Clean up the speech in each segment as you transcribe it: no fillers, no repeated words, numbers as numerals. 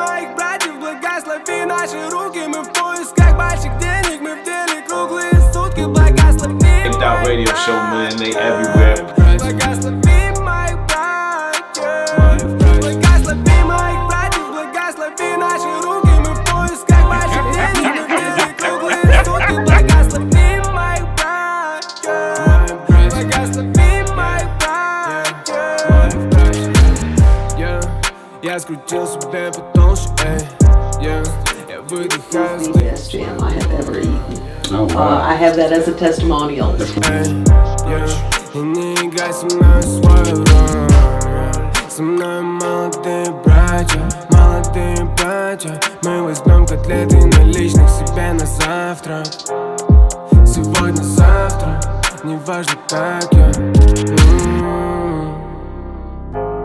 моих братьев, благослови наши руки. Мы в поисках больших денег, мы в деле круглые сутки. Благослови EBB Radio Show, man, they everywhere. Благослови моих братьев, благослови моих братьев, благослови наши руки. Мы в поисках больших денег, мы в деле круглые сутки. Благослови моих братьев, благослови моих братьев. Я скрутил себе потолще, я выдыхаю The best jam I have ever eaten. Oh, wow. I have that as a testimonial. И не играй со мной свою роль. Со мной молодые братья. Мы возьмем котлеты наличных себе на завтрак. Сегодня-завтра, неважно как я.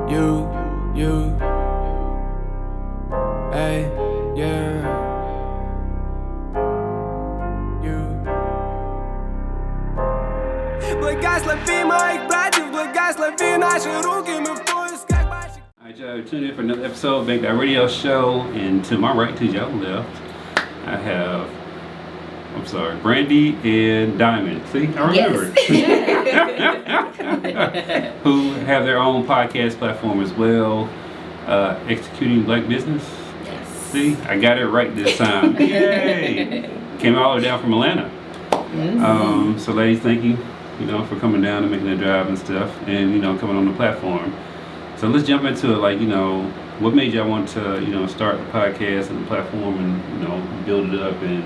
You, эй, yeah. Благослови моих братьев, благослови наши руки, мы в поисках больших. Alright, y'all, tuned in for another episode of EBB Radio Show, and to my right, to y'all left, I have, Brandy and Diamond. See, I remember. Who have their own podcast platform as well, Executing Black Business. Yes. See, I got it right this time. Yay! Came all the way down from Atlanta. Mm-hmm. So ladies, thank you, for coming down and making the drive and stuff, and coming on the platform. So let's jump into it. Like, what made y'all want to, start the podcast and the platform, and build it up, and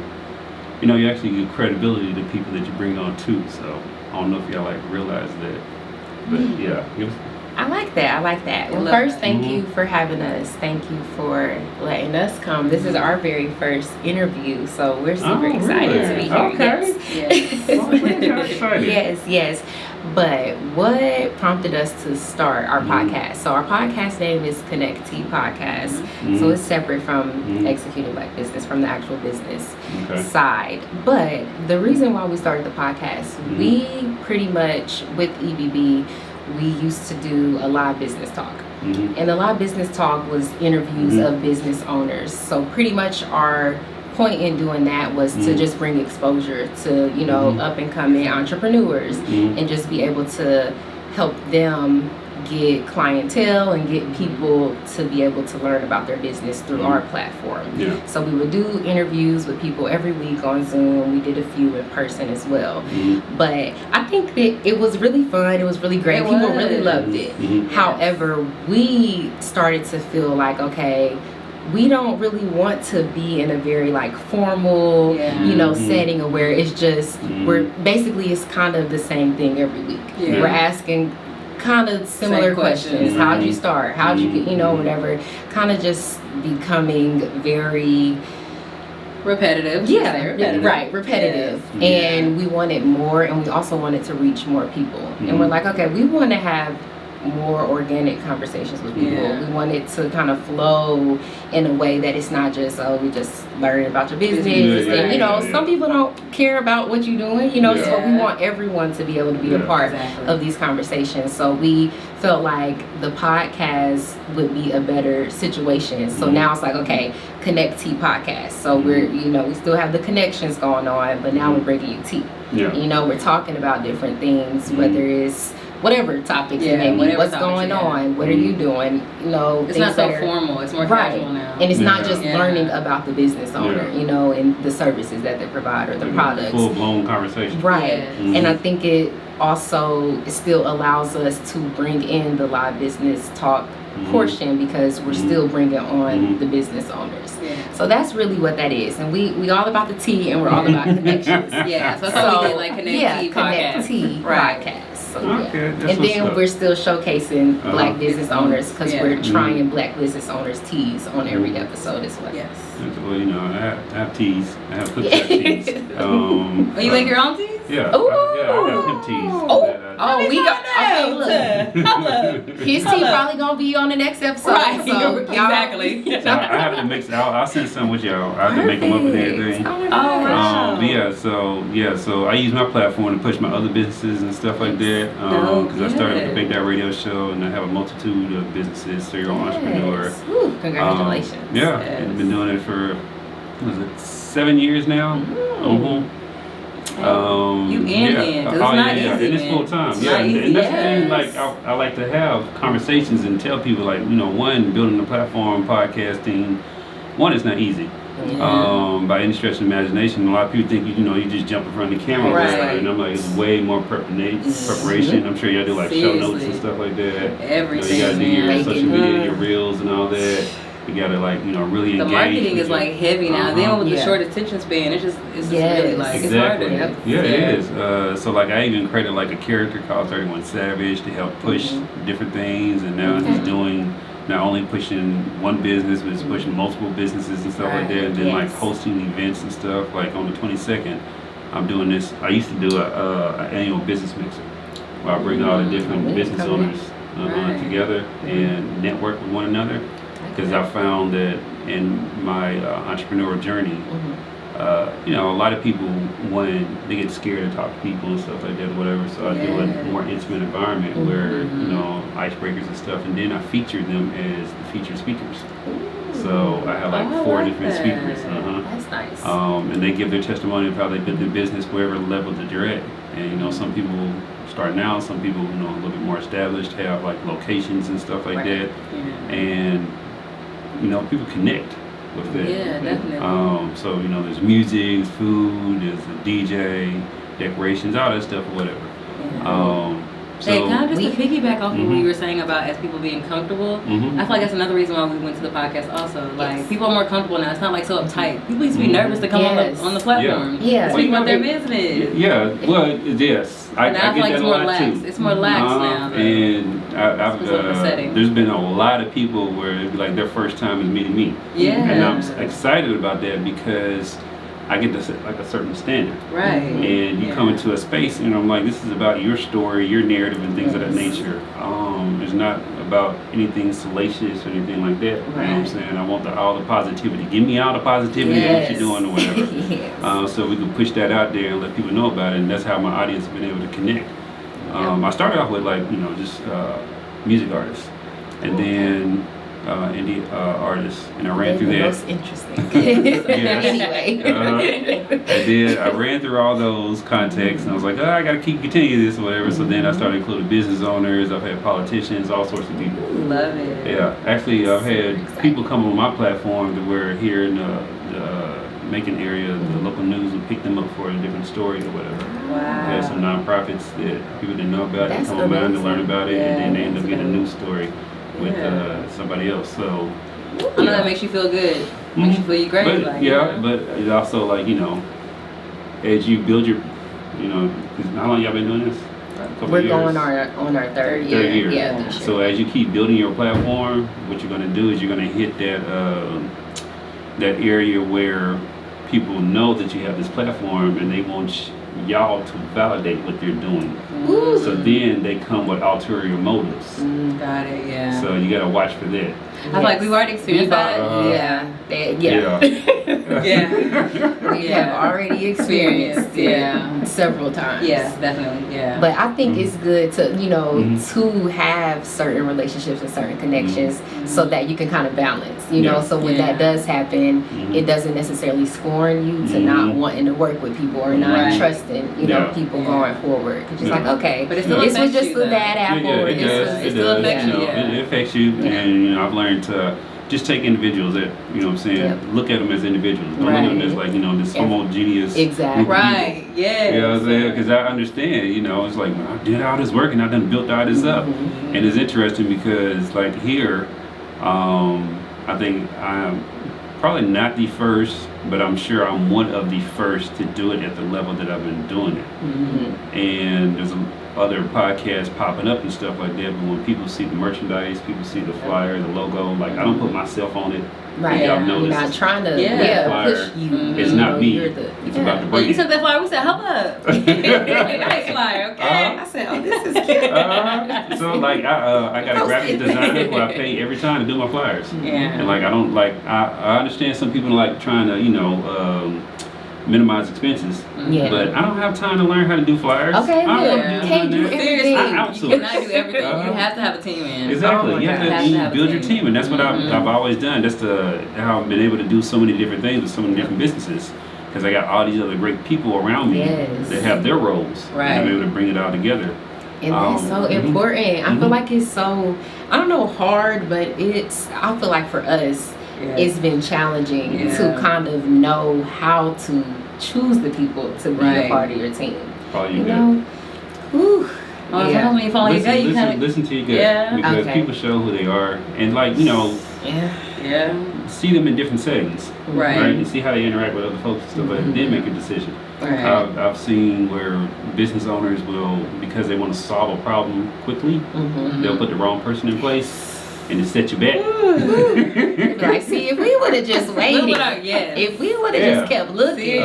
you actually give credibility to people that you bring on too. So I don't know if y'all realize that, but yeah. I like that. Well, first, thank you for having us. Thank you for letting us come. This is our very first interview, so we're super excited to be here. Okay. Yes. But what prompted us to start our podcast? So our podcast name is Connect T Podcast. So it's separate from Executing Black Business, from the actual business side. But the reason why we started the podcast, we pretty much, with EBB, we used to do a live business talk. And the live business talk was interviews of business owners. So pretty much our point in doing that was to just bring exposure to, up and coming entrepreneurs and just be able to help them get clientele and get people to be able to learn about their business through our platform. So we would do interviews with people every week on Zoom. We did a few in person as well. But I think that it was really fun. It was really great. People really loved it. However, we started to feel like, okay, we don't really want to be in a very formal, setting where it's just, it's kind of the same thing every week. We're asking kind of similar questions. How'd you start? How'd you get, whatever. Kind of just becoming very repetitive. Repetitive. And we wanted more, and we also wanted to reach more people. And we're like, okay, we want to have more organic conversations with people. We want it to kind of flow in a way that it's not just, we just learn about your business. And some people don't care about what you're doing, so we want everyone to be able to be a part of these conversations. So we felt like the podcast would be a better situation. So now it's like, okay, Connect T Podcast. So we're, we still have the connections going on, but now we're bringing you tea. We're talking about different things, whether it's whatever topic it may be, what's going on, what are you doing, it's not so formal, it's more casual now. And it's not just learning about the business owner, and the services that they provide or the products. Full-blown conversation. And I think it also still allows us to bring in the live business talk portion, because we're still bringing on the business owners. So that's really what that is. And we all about the tea, and we're all about connections. So that's how we get Connect T Connect T Podcast. So, and then we're still showcasing Black business owners, because we're trying Black business owners teas on every episode as well. Well, I have teas. I have cooked teas. You make your own teas? Yeah, Ooh. I got hemp teas. Oh, we got. Okay, look. His tea probably gonna be on the next episode. Right. So y'all- Exactly. So I have to mix. I'll send some with y'all. I have to make them up and everything. Oh, wow. But so I use my platform to push my other businesses and stuff like that. Because I started with the Big Dad Radio Show, and I have a multitude of businesses. Serial entrepreneur. Yes. Woo, congratulations. I've been doing it for 7 years now. You in, 'cause it's not easy, and it's man. full time. It's Yeah, not and easy, that's the thing. yes. Like I like to have conversations and tell people, like, one, building a platform, podcasting. One, it's not easy. By any stretch of imagination, a lot of people think you just jump in front of the camera, Right. and I'm like, it's way more preparation. I'm sure y'all do like show notes and stuff like that. Everything. You gotta do your man. social media, your reels, and all that. You gotta really The engage. marketing with is like heavy now. Then with the Yeah. short attention span, it's just Yes. really like it's Exactly. harder. Yeah, it is. So like I even created like a character called 31 Savage to help push different things, and now he's doing not only pushing one business, but he's pushing multiple businesses and stuff like that, and then like hosting events and stuff. Like on the 22nd, I'm doing this. I used to do a annual business mixer where I bring all the different business owners together and network with one another. Because I found that in my entrepreneurial journey, a lot of people, when they get scared to talk to people and stuff like that or whatever, so I do a more intimate environment where, icebreakers and stuff, and then I feature them as the featured speakers. So I have like 4 different speakers. That's nice. And they give their testimony of how they built their business, wherever level that they're at. And, some people starting out, some people, a little bit more established, have like locations and stuff like that. Yeah. And, people connect with that. Yeah, definitely. So, there's music, food, there's a DJ, decorations, all that stuff or whatever. Hey, kind of just to piggyback off of what you were saying about as people being comfortable, I feel like that's another reason why we went to the podcast also. Like, people are more comfortable now. It's not like so uptight. People used to be nervous to come on the platform. Yeah. Speak about their business. Yeah, well, yes. I Now I feel get like it's that a more lot lax. too. It's more lax now. And setting. there's been a lot of people where it'd be like their first time is meeting me. Yeah. And I'm excited about that because I get to set like a certain standard. Right. And you come into a space and I'm like, this is about your story, your narrative, and things of that nature. It's not about anything salacious or anything like that. You know what I'm saying? I want all the positivity. Give me all the positivity of what you're doing or whatever. So we can push that out there and let people know about it. And that's how my audience has been able to connect. I started off with like, just music artists. And then indie artists, and I ran through that. Most interesting. Anyway. And then I ran through all those contexts, and I was like, I gotta continue this or whatever. So then I started including business owners. I've had politicians, all sorts of people. Love it. Yeah, actually, I've had people come on my platform that were here in the Macon area. The local news would pick them up for a different story or whatever. Wow. I had some nonprofits that people didn't know about. That's They come on to amazing. learn about it, and then they end up getting a news story with somebody else. So I know that makes you feel good. Makes you feel you great. but like, but it's also like as you build your, 'cause how long y'all been doing this? A couple We're years? going on our third year. Third year. Yeah, this year. So as you keep building your platform, what you're gonna do is you're gonna hit that area where people know that you have this platform and they want y'all to validate what they're doing. Ooh. So then they come with ulterior motives. Got it, yeah. So you gotta watch for that. I feel like we've already experienced that. We have already experienced several times. Yeah, definitely, yeah. But I think it's good to, to have certain relationships and certain connections so that you can kind of balance, so when that does happen, it doesn't necessarily scorn you to not wanting to work with people or not trusting, people going forward. Because it's like, okay, but it still this was affects just you, a though. bad apple. It does. It still affects you, It affects you, and I've learned to just take individuals that look at them as individuals. Don't look at them as like this homogeneous. Exactly. group of Right. people. Yeah. You know what I'm saying? Because I understand. It's like I did all this work and I done built all this up, and it's interesting because like here, I think I'm probably not the first, but I'm sure I'm one of the first to do it at the level that I've been doing it. And there's a other podcasts popping up and stuff like that. But when people see the merchandise, people see the flyer, the logo, like I don't put myself on it. Right. Y'all know You're this. not trying to flyer, push you. It's not me. It's about the brand. You took that flyer. We said, "Hold up, nice flyer." Okay. I said, "Oh, this is cute." So like I got a graphic designer who I pay every time to do my flyers. Yeah. And like I don't like I understand some people like trying to minimize expenses. Yeah. But I don't have time to learn how to do flyers. Okay, I don't good. wanna do Can't do none of that. everything. I You outsource. cannot do everything. You have to have a team in. Exactly. Oh my you God. have to build your team, and that's what I've always done. That's how I've been able to do so many different things with so many different businesses. Because I got all these other great people around me that have their roles. Right. And I'm able to bring it all together. And that's so important. I feel like it's so, I don't know, hard, but I feel like for us, it's been challenging to kind of know how to choose the people to be a part of your team. Oh, you know? Whew. Sometimes when you follow your gut, you kind of listen to your gut. Because people show who they are. And like, see them in different settings. Right. And see how they interact with other folks and stuff like that. Then make a decision. Right. I've seen where business owners will, because they want to solve a problem quickly, they'll put the wrong person in place and it set you back. Like, see, if we would have just waited, if we would have just kept looking,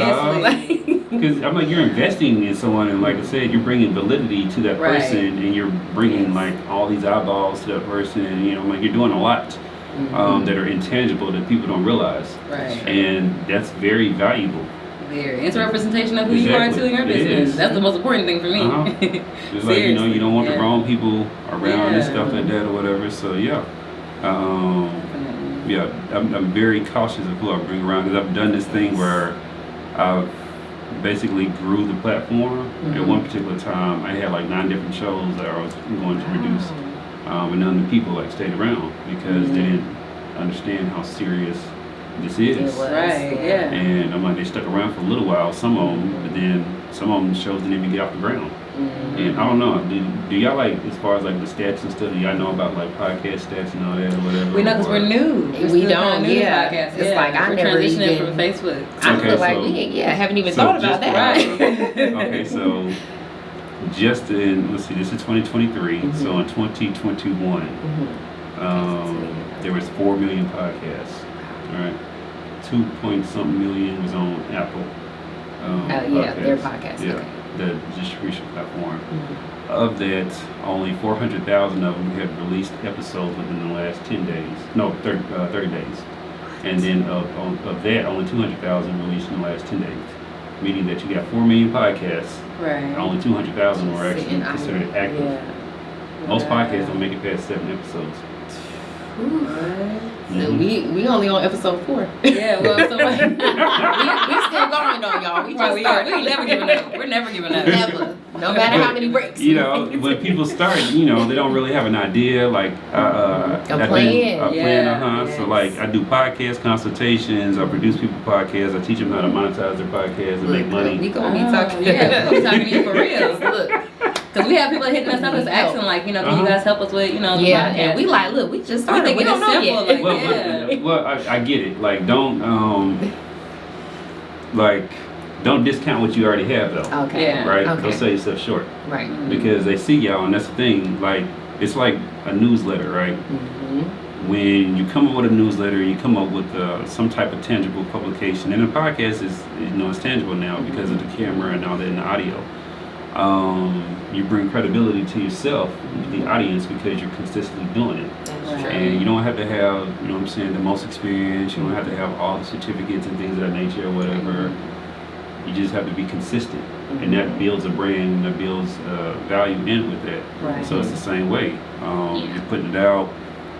because I'm like, you're investing in someone, and like I said, you're bringing validity to that person, and you're bringing like all these eyeballs to that person, and I'm like, you're doing a lot that are intangible that people don't realize, and that's very valuable. It's a representation of who you are too in your business. That's the most important thing for me. It's like, you don't want the wrong people around and stuff like that or whatever. So I'm very cautious of who I bring around, because I've done this thing where I've basically grew the platform. At one particular time, I had like 9 different shows that I was going to produce, and none of the people like stayed around because they didn't understand how serious this is. And I'm like, they stuck around for a little while, some of them, but then some of them shows didn't even get off the ground. And I don't know, do y'all like, as far as like the stats and stuff, do y'all know about like podcast stats and all that or whatever? We know because we're new. We don't, podcast. It's like I never transitioning from Facebook. I feel like we haven't even thought about that. Okay, so just in, let's see, this is 2023, so in 2021, there was 4 million podcasts. All right, 2-point-something million was on Apple. Their podcast. Yeah, the distribution platform. Of that, only 400,000 of them had released episodes within the last 10 days. No, 30 days. And then of that, only 200,000 released in the last 10 days. Meaning that you got 4 million podcasts. Right. Only 200,000 were actually considered active. Most podcasts don't make it past 7 episodes. So we only on episode 4. Yeah, well, so we still going on, y'all. We ain't never giving up. We're never giving up. Never. No matter how many breaks. When people start, they don't really have an idea, like a plan. So like, I do podcast consultations, I produce people podcasts, I teach them how to monetize their podcasts and make money. We gonna be talking. Yeah, we gonna be talking to you for real. Look. Because we have people hitting us up just asking, like, can you guys help us with, the podcast? And we like, look, we just started. We don't know yet. Well, I get it. Like, don't discount what you already have, though. Okay. Yeah. Right? Okay. Don't sell yourself short. Right. Because they see y'all, and that's the thing. Like, it's like a newsletter, right? When you come up with a newsletter, you come up with some type of tangible publication. And a podcast is, it's tangible now because of the camera and all that and the audio. You bring credibility to yourself, the audience, because you're consistently doing it. That's true. And you don't have to have, the most experience. You don't have to have all the certificates and things of that nature or whatever. You just have to be consistent. And that builds a brand, and that builds value in with that. Right. So it's the same way. You're putting it out.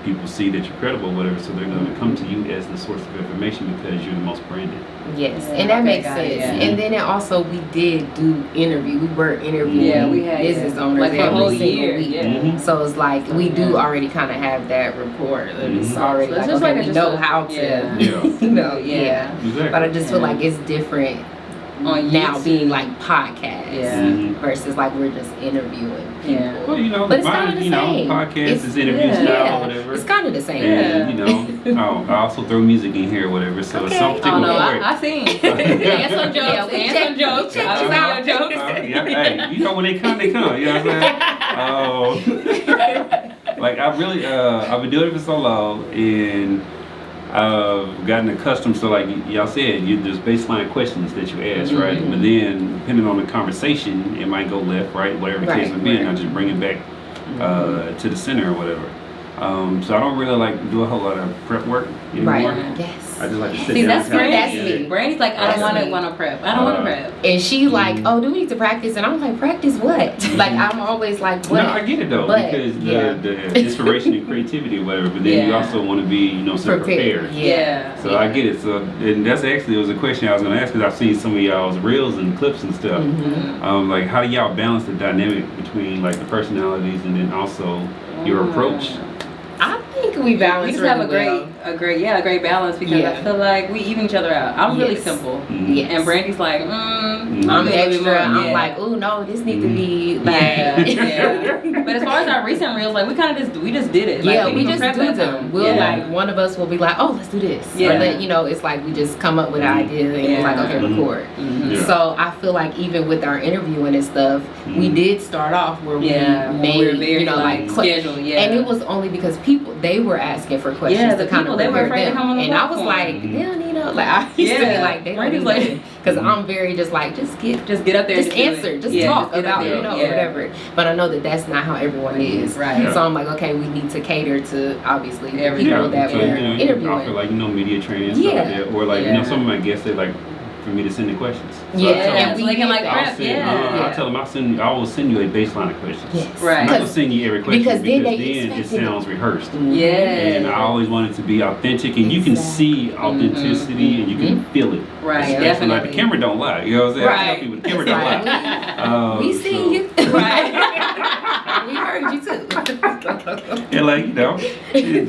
People see that you're credible, whatever, so they're going to come to you as the source of information because you're the most branded. Yes, and that makes sense. And then we did do interview. We were interviewing we had business owners like every a whole single year. week. So it's like we do already kind of have that rapport. It's already so it's like, just okay, like we know how to, Exactly. But I just feel like it's different on now YouTube. being like podcasts versus like we're just interviewing people. Yeah. Well, you know, But it's mine, kinda the you know, same. podcast It's- is interview style or whatever. It's kind of the same. And, you know, I also throw music in here or whatever, so it's some Okay. particular Oh no, part. I sing. And some jokes. Yeah, we and check- some jokes. we check I you do out. your jokes. Yeah, hey, you know when they come, they come. You know what I'm saying? Like I really, I've been doing it for so long, and I've gotten accustomed to, like y'all said, there's baseline questions that you ask, right? But then, depending on the conversation, it might go left, right, whatever the case may be, and I just bring it back to the center or whatever. So I don't really like do a whole lot of prep work anymore. Right. Yes. I just like to sit See, down. that's and kinda- Brandy's That's me. me. Brandy's like, I That's don't me. want to prep. I don't want to prep. And she like, oh, do we need to practice? And I'm like, practice what? Like I'm always like, what? No, I get it though, But, because yeah. the inspiration and creativity or whatever, but then you Yeah. also want to be, you know, so prepared. Yeah. So I get it. So, and that's actually was a question I was going to ask, because I've seen some of y'all's reels and clips and stuff. Like, how do y'all balance the dynamic between like the personalities and then also your approach? I think we balance We just really have a great balance because Yeah. I feel like we even each other out. I'm really Yes. simple. Yes. And Brandy's like, I'm a little bit extra. more, I'm yeah. like, oh no, this needs to be like. Yeah. But as far as our recent reels, like we kind of just did it. Like, Yeah, we even just prep do that them. time. We'll Yeah. like one of us will be like, oh, let's do this. Yeah. Or then, you know, it's like we just come up with an idea and we're like, okay, record. Yeah. So I feel like even with our interviewing and stuff, we did start off where we made, we were very you know, like scheduled. Yeah. and it was only because they were asking for questions Yeah, to the kind people, of they were prepare afraid to them. come on the And I was platform. like, damn, you know, like I used to be Yeah. like, they don't Randy's even like- because I'm very just like, just get up there, just and do answer, it. just Yeah, talk get up about, there. you know, Yeah. whatever. But I know that that's not how everyone is. Right. Yeah. So I'm like, okay, we need to cater to obviously the Every- people Yeah, that so, we're you know, you can interviewing. offer like, you know, media training and stuff like Yeah. that, or like, you know, Yeah. some of my guests, they like for me to send the questions. So Yeah. I tell them, And so they can like did I'll prep. send, Yeah. I'll tell them I will send you a baseline of questions. Yes. Right. I'm not gonna send you every question because then they then it expect it. sounds rehearsed. Yeah. And I always want it to be authentic, and you can see authenticity and you can feel it. Right, Especially, definitely. like the camera don't lie. You know what I'm saying? I tell Right. people the camera don't lie. We see you. Right. We heard you too. And like, you know,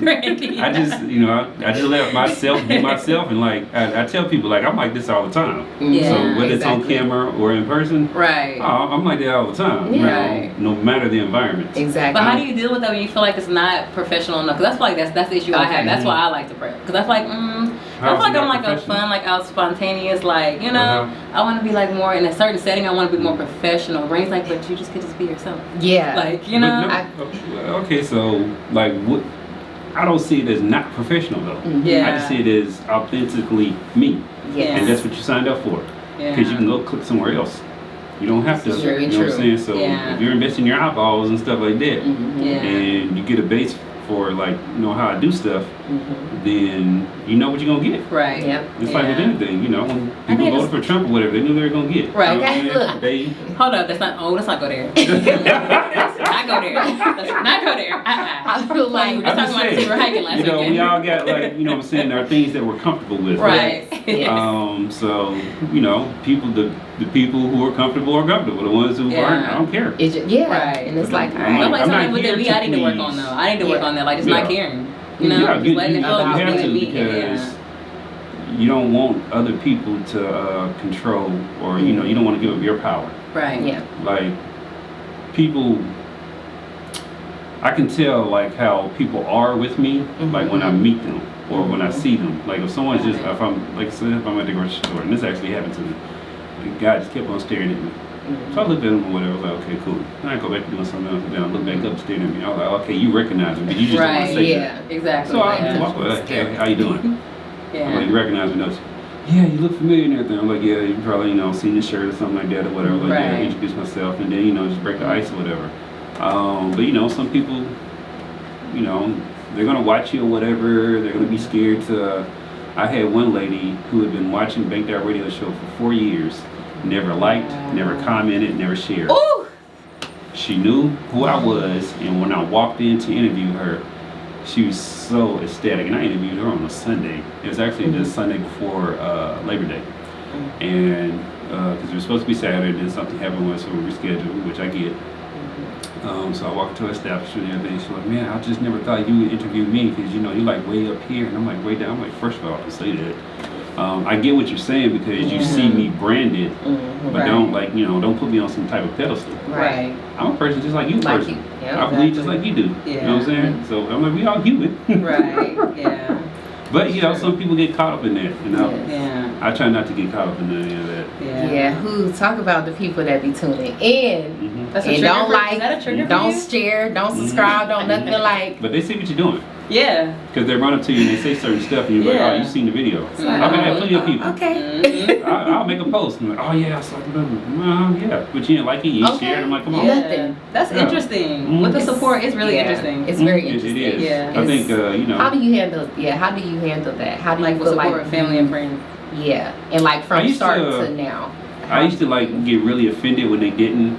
Brandy. I just, you know, I just let myself be myself, and like I tell people like I'm like this all the time. Yeah, So whether it's on exactly. camera or in person, Right. I'm like that all the time. You Right. know, no matter the environment. Exactly. But how do you deal with that when you feel like it's not professional enough? Because I feel like that's the issue I have. That's why I like to prep. Because I feel like, I How feel is like it I'm not like a professional? fun, like out spontaneous, like, you know, I want to be like more in a certain setting. I want to be more professional. Brain's like, but you just could just be yourself. Yeah. Like, you But know. no, okay, so like what? I don't see it as not professional though. Yeah. I just see it as authentically me, Yes. and that's what you signed up for. Because you can go click somewhere else. You don't have to. This is very you know what I'm true. saying? So Yeah. if you're investing your eyeballs and stuff like that, Yeah. and you get a base for like you know how I do stuff, then you know what you're gonna get. Right. Yep. It's like with anything, you know, when people think voted for Trump or whatever, they knew they were gonna get. Right. You know what Okay, I'm look. saying? Hold up. Let's not go there. Let's not go there. Let's not go there. I feel like We were talking about this, we were hiking last you know, weekend. we all got like, you know what I'm saying, there are things that we're comfortable with. Right. So, you know, the people who are comfortable. The ones who Yeah. aren't, I don't care. it's just, yeah. Right. And it's like, all I'm right. Like I'm something not within here me, I to need to work please. on though. I need to work on that, like just not Yeah. caring. You know, Yeah, just you letting it flow, just have to being me. because you don't want other people to control, or you know, you don't want to give up your power. Right. Yeah. Like people, I can tell like how people are with me, like when I meet them or when I see them. Like if someone's just, if I'm like I said, if I'm at the grocery store, and this actually happened to me, the guy just kept on staring at me. So I looked at him or whatever. I was like, okay, cool. Then I go back to doing something else. And then I look back up, staring at me. I was like, okay, you recognize me, but you just don't want Right. to say Yeah. that. Exactly. So I yeah. walk like, hey, how you doing? I'm like, Yeah. you recognize me? Notice. Yeah, you look familiar and everything. I'm like, yeah, you probably, you know, seen this shirt or something like that or whatever. Like, yeah, Right. introduce myself and then, you know, just break the ice or whatever. But, you know, some people, you know, they're going to watch you or whatever. They're going to be scared to. I had one lady who had been watching Banked Out Radio Show for 4 years. Never liked, never commented, never shared. Ooh. She knew who I was, and when I walked in to interview her, she was so ecstatic. And I interviewed her on a Sunday. It was actually the Sunday before Labor Day. And because it was supposed to be Saturday, then something happened with us, so we rescheduled, which I get. So I walked to her establishment and everything. She's like, man, I just never thought you would interview me because, you know, you're like way up here. And I'm like, way down. I'm like, first of all, don't say that. I get what you're saying because you see me branded, but don't don't put me on some type of pedestal. Right. I'm a person just like you. Like you. Yeah, I believe just like you do. Yeah. You know what I'm saying? So I'm like, we all human. Right. Yeah. But some people get caught up in that. Yeah. I try not to get caught up in any of that. Yeah. Who talk about the people that be tuning in That's and don't like, don't you? share, don't subscribe, don't nothing like. But they see what you're doing. Yeah. Because they run up to you and they say certain stuff and you're like, oh, you've seen the video. Like, Okay, I have plenty of people. Okay. I'll make a post. And like, oh yeah, I saw it. Yeah. But you didn't like it, you shared. I'm like, come on. Yeah. Nothing. That's interesting. With the support, it's really interesting. It's very interesting. It is. Yeah. I think, How do you handle? Yeah. How do you handle that? How do you Like with feel support, like family and friends. Yeah, and like I from used start to, to now. I used to like get really offended when they didn't,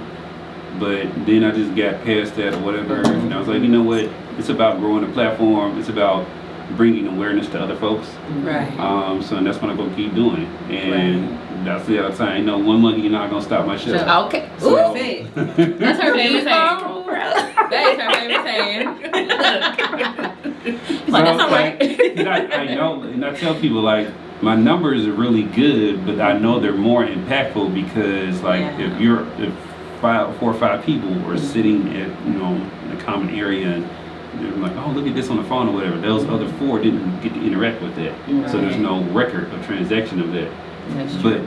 but then I just got past that or whatever. And I was like, you know what? It's about growing the platform. It's about bringing awareness to other folks. Right. So and that's what I'm gonna keep doing. And that's the other time. One monkey, you're not gonna stop my show. Okay. So- That's it. That's her favorite saying. That is her favorite saying. Like, that's all right. I know, and I tell people like my numbers are really good, but I know they're more impactful because like if 4 or 5 people are sitting at in a common area and they're like, oh, look at this on the phone or whatever. Those other 4 didn't get to interact with that, so there's no record of transaction of that. But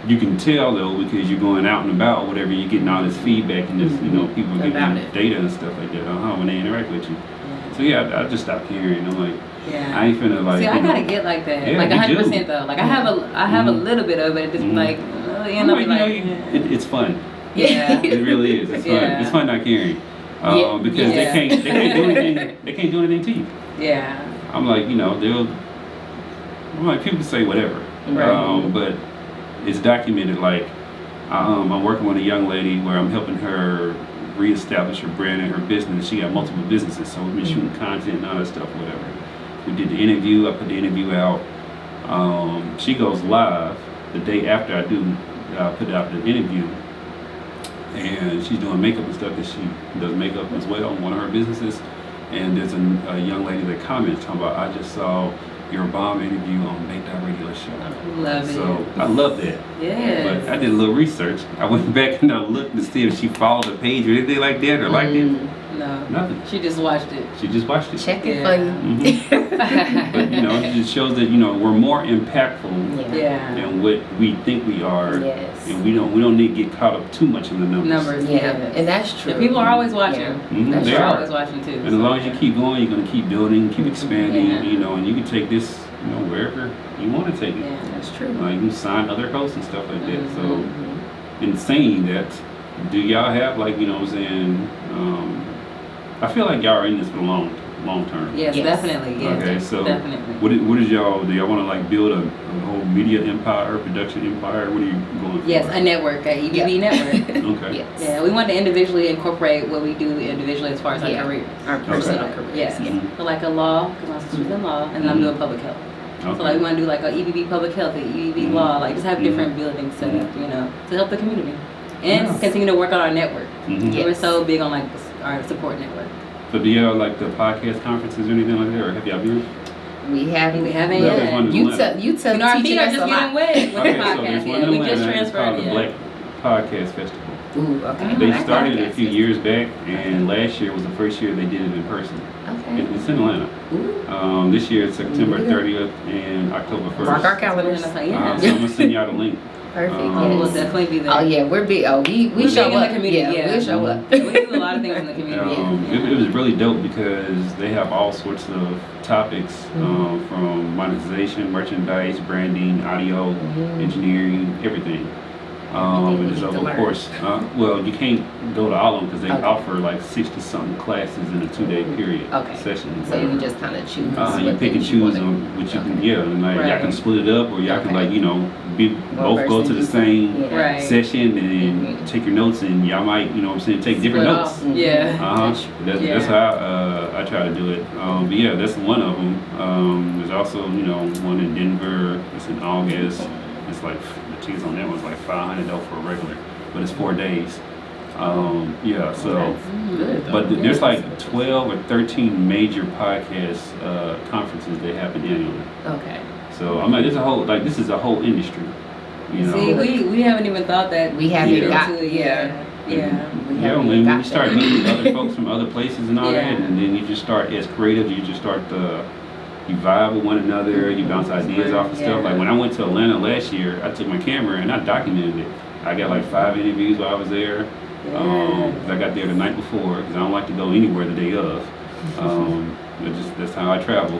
you can tell though because you're going out and about, whatever, you're getting all this feedback and this, people giving you data and stuff like that. When they interact with you. So I just stopped caring. I'm like, I ain't finna like. See, I gotta get like that, like 100% though. Like I have a little bit of it. It's like, it's fun. Yeah, it really is. It's fun. It's fun not caring, because they can't do anything. They can't do anything to you. Yeah. I'm like, I'm like people say whatever, but it's documented. Like, I'm working with a young lady where I'm helping her reestablish her brand and her business. She got multiple businesses, so we've been shooting content and all that stuff, whatever. We did the interview. I put the interview out. She goes live the day after I put out the interview, and she's doing makeup and stuff. Because she does makeup as well on one of her businesses. And there's a young lady that comments talking about, I just saw your bomb interview on Make That Radio Show. Love it. So I love that. Yeah. But I did a little research. I went back and I looked to see if she followed the page or anything like that or liked it. No. Nothing. She just watched it. She just watched it. Check it for you. But it just shows that we're more impactful than what we think we are. Yes. And we don't need to get caught up too much in the numbers. And that's true. The people are always watching. They are always watching too. And as long as you keep going, you're gonna keep building, keep expanding. And you can take this wherever you want to take it. Yeah, that's true. You can sign other hosts and stuff like that. So in saying that, do y'all have I feel like y'all are in this for the long term. Yes, definitely. Yes. Okay, so definitely. What is y'all? Do y'all want to build a whole media empire, production empire? What are you going for? Yes, a network, a EBB network. Okay. Yes. Yeah, we want to individually incorporate what we do individually as far as our careers, our personal careers. Yes. So like a law, because my sister's in law, and then I'm doing public health. Okay. So we want to do like a EBB public health, a EBB law, just have different buildings set up, to help the community and continue to work on our network. We're so big on our support network. So do y'all like the podcast conferences or anything like that, or have y'all been? We haven't yet. You tell our feet teaching are us just a lot. getting wet with the So there's podcast. one in We just Atlanta. It's transferred called the it. Black Podcast Festival. Ooh, okay. They started it a few years back, and last year was the first year they did it in person. Okay. It's in Atlanta. This year it's September 30th and October 1st. Mark our calendars. So I'm gonna send y'all the link. Perfect. We'll definitely be there. Oh yeah, we're big. Oh, we show big in up. the community. Yeah, we'll show up. We do a lot of things in the community. It was really dope because they have all sorts of topics from monetization, merchandise, branding, audio, engineering, everything. And there's of course, you can't go to all of them because they offer 60-something classes in a 2-day period session. So you just kind of choose. You pick and choose on which you can, and y'all can split it up, or y'all can both go to the same session and take your notes, and y'all might, take different notes. That's how I try to do it. But that's one of them. There's also, one in Denver. It's in August. It's the tickets on that one's $500 for a regular, but it's 4 days. But there's 12 or 13 major podcast conferences they happen annually. Okay. So I'm like, this is a whole industry. You know? See, we haven't even thought that. We haven't got to it. Yeah. When you start meeting other folks from other places and all that, and then you just start as creatives, you just start you vibe with one another, you bounce ideas off of stuff. Like when I went to Atlanta last year, I took my camera and I documented it. I got like 5 interviews while I was there. 'Cause I got there the night before because I don't like to go anywhere the day of. That's how I travel.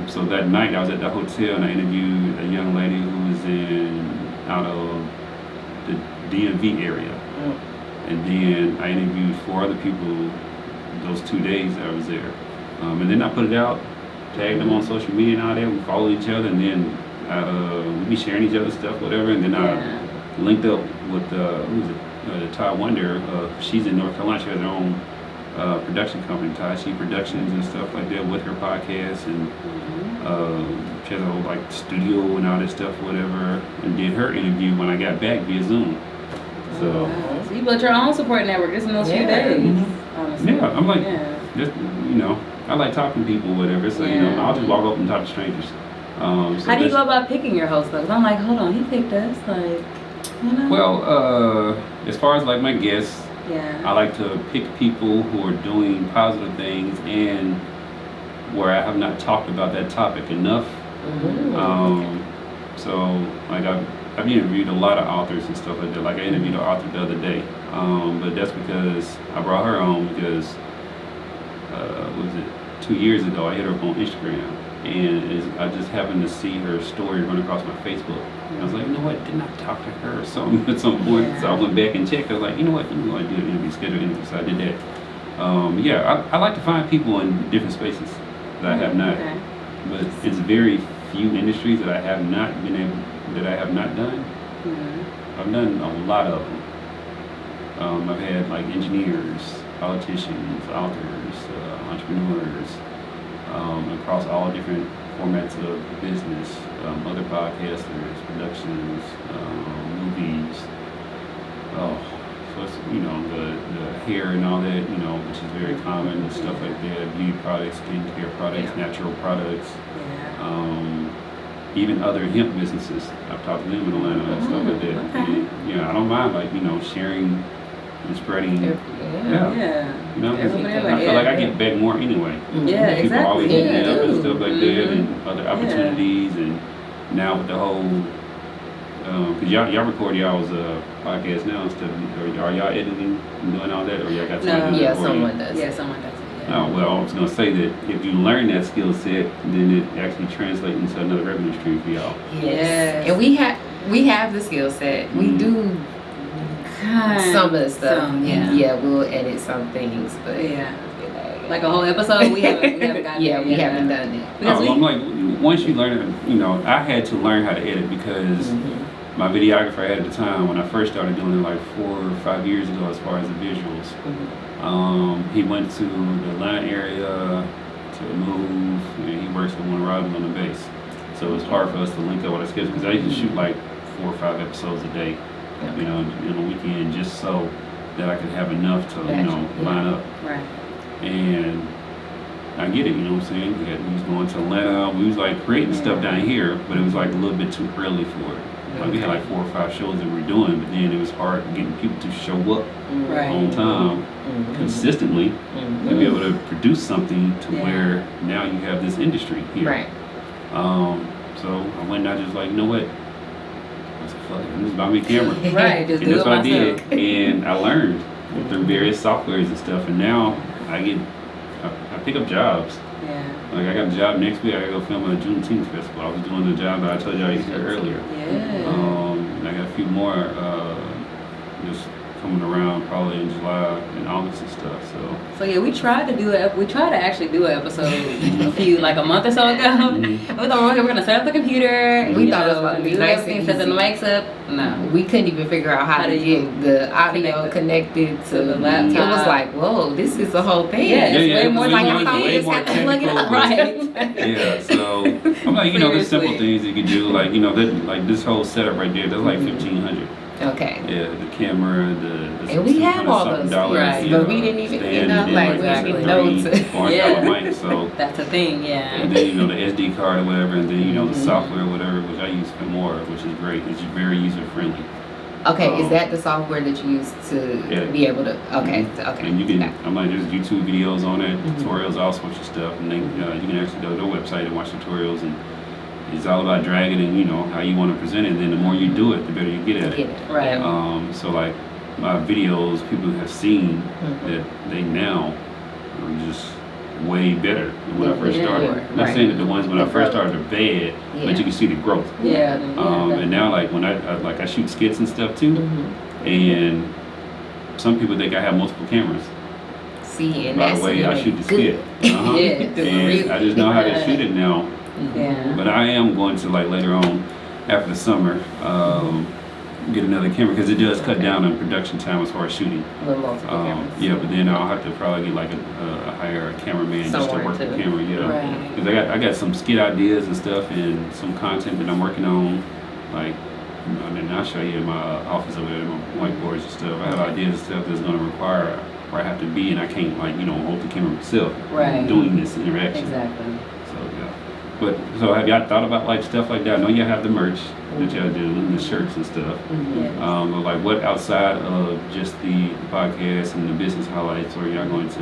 So that night I was at the hotel and I interviewed a young lady who was out of the DMV area. And then I interviewed 4 other people those 2 days that I was there. And then I put it out, tagged them on social media and all that. We follow each other, and then we be sharing each other's stuff, whatever. And then I linked up with Todd Wonder. She's in North Carolina. She has her own production company, Todd She Productions and stuff like that, with her podcast. And she has a whole like studio and all that stuff, whatever. And did her interview when I got back via Zoom. So you built your own support network just in those few days. Honestly. Yeah, I'm like, just, I like talking to people, whatever. So I'll just walk up and talk to strangers. So how do you go about picking your host though? 'Cause I'm like, hold on, he picked us, like, Well, as far as like my guests, I like to pick people who are doing positive things and where I have not talked about that topic enough. So like I've interviewed a lot of authors and stuff like that. Like I interviewed an author the other day, but that's because I brought her on because, what was it, 2 years ago I hit her up on Instagram, and I just happened to see her story run across my Facebook. And I was like, you know what, didn't I talk to her or something at some point? So I went back and checked. I was like, you know what, I'm going to do an interview, schedule an interview, so I did that. I like to find people in different spaces that I have not, but it's very few industries that I have not done. I've done a lot of them. I've had like engineers, politicians, authors, entrepreneurs, across all different formats of business, other podcasters, productions, movies. So it's, the hair and all that, which is very common and stuff like that, beauty products, skincare products, natural products. Even other hemp businesses. I've talked to them in Atlanta and stuff like that. And, I don't mind sharing and spreading. I feel like I get back more anyway. People always hit me up and stuff like that, and other opportunities, and now with the whole, because y'all record y'all's podcast now and stuff. Are y'all editing and doing all that, or y'all got somebody? Someone does. Yeah, someone does. Oh, well, I was going to say that if you learn that skill set, then it actually translates into another revenue stream for y'all. Yes. And we have the skill set. We do some of the stuff. We'll edit some things, but like a whole episode, we haven't gotten we haven't done it. I'm like, once you learn it, I had to learn how to edit because my videographer at the time, when I first started doing it like 4 or 5 years ago, as far as the visuals, he went to the Atlanta area to move, and he works at One Robin on the base. So it was hard for us to link up with our schedule because I used to shoot like 4 or 5 episodes a day, in a weekend, just so that I could have enough to, line up. Right. And I get it, you know what I'm saying? We was going to Atlanta, we was like creating stuff down here, but it was like a little bit too early for it. Like we had like 4 or 5 shows that we were doing, but then it was hard getting people to show up on time, consistently, to be able to produce something to where now you have this industry here. Right. So I went and I just like, you know what? I said, fuck it, I'm just buy me a camera. Right, just and do that's it what myself. I did. And I learned through various softwares and stuff, and now I pick up jobs. Like I got a job next week. I gotta go film at a Juneteenth festival. I was doing the job that I told you I here earlier. And I got a few more just coming around probably in July and August and stuff. So yeah, we tried to actually do an episode a month or so ago. We thought we were gonna set up the computer. We thought it was about to be nice and set the mics up. No, we couldn't even figure out how to get the audio connected to the laptop. It was like, whoa, this is the whole thing. Way more like I thought we just had to plug it up. Yeah, so I'm like, there's simple things you can do, like, that, like this whole setup right there, that's like $1,500. Okay. Yeah, the camera, the And we have all those, right, but we didn't even, you know, like, we didn't know to. $400 mic, so. That's a thing, yeah. And then, you know, the SD card or whatever, and then, you know, the Mm-hmm. software or whatever, which I use for more, which is great. It's very user-friendly. Okay, is that the software that you use to be able to, okay, okay. And you can, Okay. I'm like, there's YouTube videos on it, Mhm. tutorials, all sorts of stuff, and then you can actually go to their website and watch tutorials, and it's all about dragging and, you know, how you want to present it, and then the more you do it, the better you get at it. Right. So like, my videos, people have seen Mhm. that they now are just way better than when I first started. I'm not Right. saying that the ones when I The first growth. started are bad, Yeah. but you can see the growth. Yeah. And now, like, when I shoot skits and stuff too, Mhm. and some people think I have multiple cameras. See, and By that's the way, I shoot the good. skit. Uh-huh. Yeah. And I just know how to shoot it now. Yeah. But I am going to, like, later on, after the summer, get another camera, because it does cut down on production time as far as shooting. With multiple cameras. Yeah, but then I'll have to probably get like hire a cameraman just to Somewhere work the too. camera. Yeah, Right. because I got some skit ideas and stuff and some content that I'm working on, like. And then I'll show you in my office over there, my whiteboards and stuff. I have ideas and stuff that's going to require where I have to be, and I can't, like, you know, hold the camera myself Right. doing this interaction. Exactly. So yeah. But so have y'all thought about like stuff like that? I know y'all have the merch that y'all do, and the shirts and stuff. Yeah. But like, what outside of just the podcast and the business highlights are y'all going to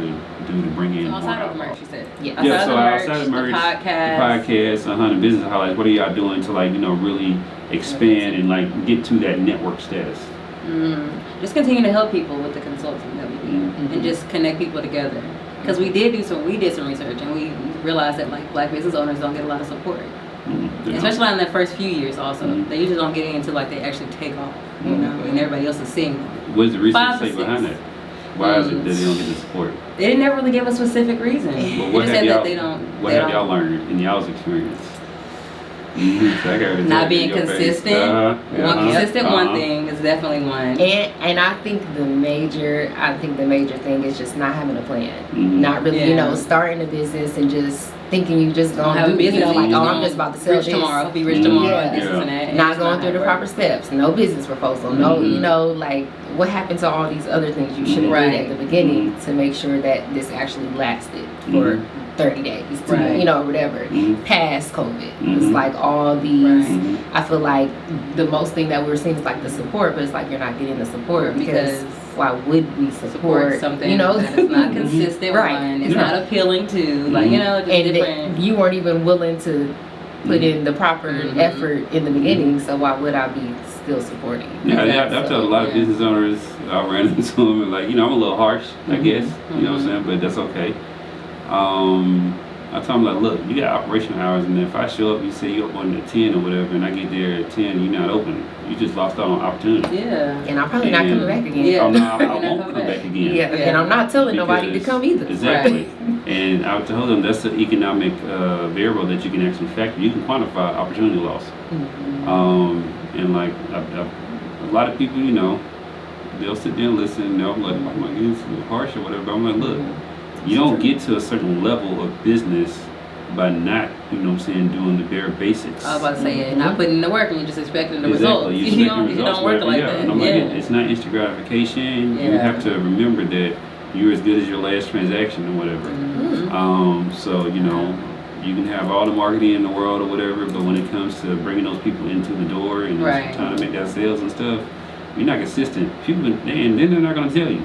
do to bring in more Outside of the alcohol? merch, you said. Yeah. Yeah, so outside of merch, the podcast. the podcast, the business highlights, what are y'all doing to, like, you know, really expand and like get to that network status? Just continue to help people with the consulting that we do, Mhm. and just connect people together. Because we did some research, and we realized that like Black business owners don't get a lot of support, Yeah. especially in their first few years. Also, Mhm. they usually don't get into like they actually take off, you know, and everybody else is seeing them. What does the research 5 to say 6. behind that? Why is it that they don't get the support? They didn't never really give a specific reason. But They what just have said y'all? that they don't. What they have y'all don't- learned in y'all's experience? So I got everything Not in being your face. consistent. Uh-huh. Consistent Uh-huh. one thing is definitely one. And I think the major thing is just not having a plan. Mhm. Not really, you Yeah. know, starting a business and just thinking you just Don't gonna have a do, business. you know, like, you oh, just I'm just about to sell rich this. tomorrow. Be rich tomorrow. Yeah. This and that. and Not it's going through the how it proper works. steps. No business proposal. No, Mhm. you know, like what happened to all these other things you should have Right. did at the beginning to make sure that this actually lasted for Mhm. 30 days, to, Right. you know, whatever. Mhm. Past COVID, Mhm. it's like all these. Right. Mhm. I feel like the most thing that we're seeing is like the support, but it's like you're not getting the support because why would we support something you know that is not consistent, Right. one, it's Yeah. not appealing to, like, you know, just and different. you weren't even willing to put in the proper Mhm. effort in the beginning, so why would I be still supporting you? Yeah, I've told a lot of Yeah. business owners, I ran into them, and like, you know, I'm a little harsh, I Mhm. guess, you know what I'm saying, but that's okay. I tell them, like, look, you got operational hours, and if I show up, you say you're open at 10 or whatever, and I get there at 10, you're not open, you just lost out on opportunity. Yeah. And I'm probably not coming back again. Yeah. Oh, no, I You're won't not come coming back back. again. Yeah, and I'm not telling nobody to Because- come either. Exactly. And I told them that's the economic variable that you can actually factor. You can quantify opportunity loss. And like a lot of people, you know, they'll sit there and listen. And they'll be like, "Oh my goodness, it's a little harsh or whatever." But I'm like, look, you don't get to a certain level of business by not, you know what I'm saying, doing the bare basics. I was about to say, yeah, not putting in the work and you're just expecting the Exactly. results. You You expect don't, the it results, don't work whatever, like yeah. that. And I'm like, Yeah. it's not instant gratification. You Yeah. have to remember that you're as good as your last transaction or whatever. So, you know, you can have all the marketing in the world or whatever, but when it comes to bringing those people into the door and Right. trying to make that sales and stuff, you're not consistent. People, and then they're not going to tell you.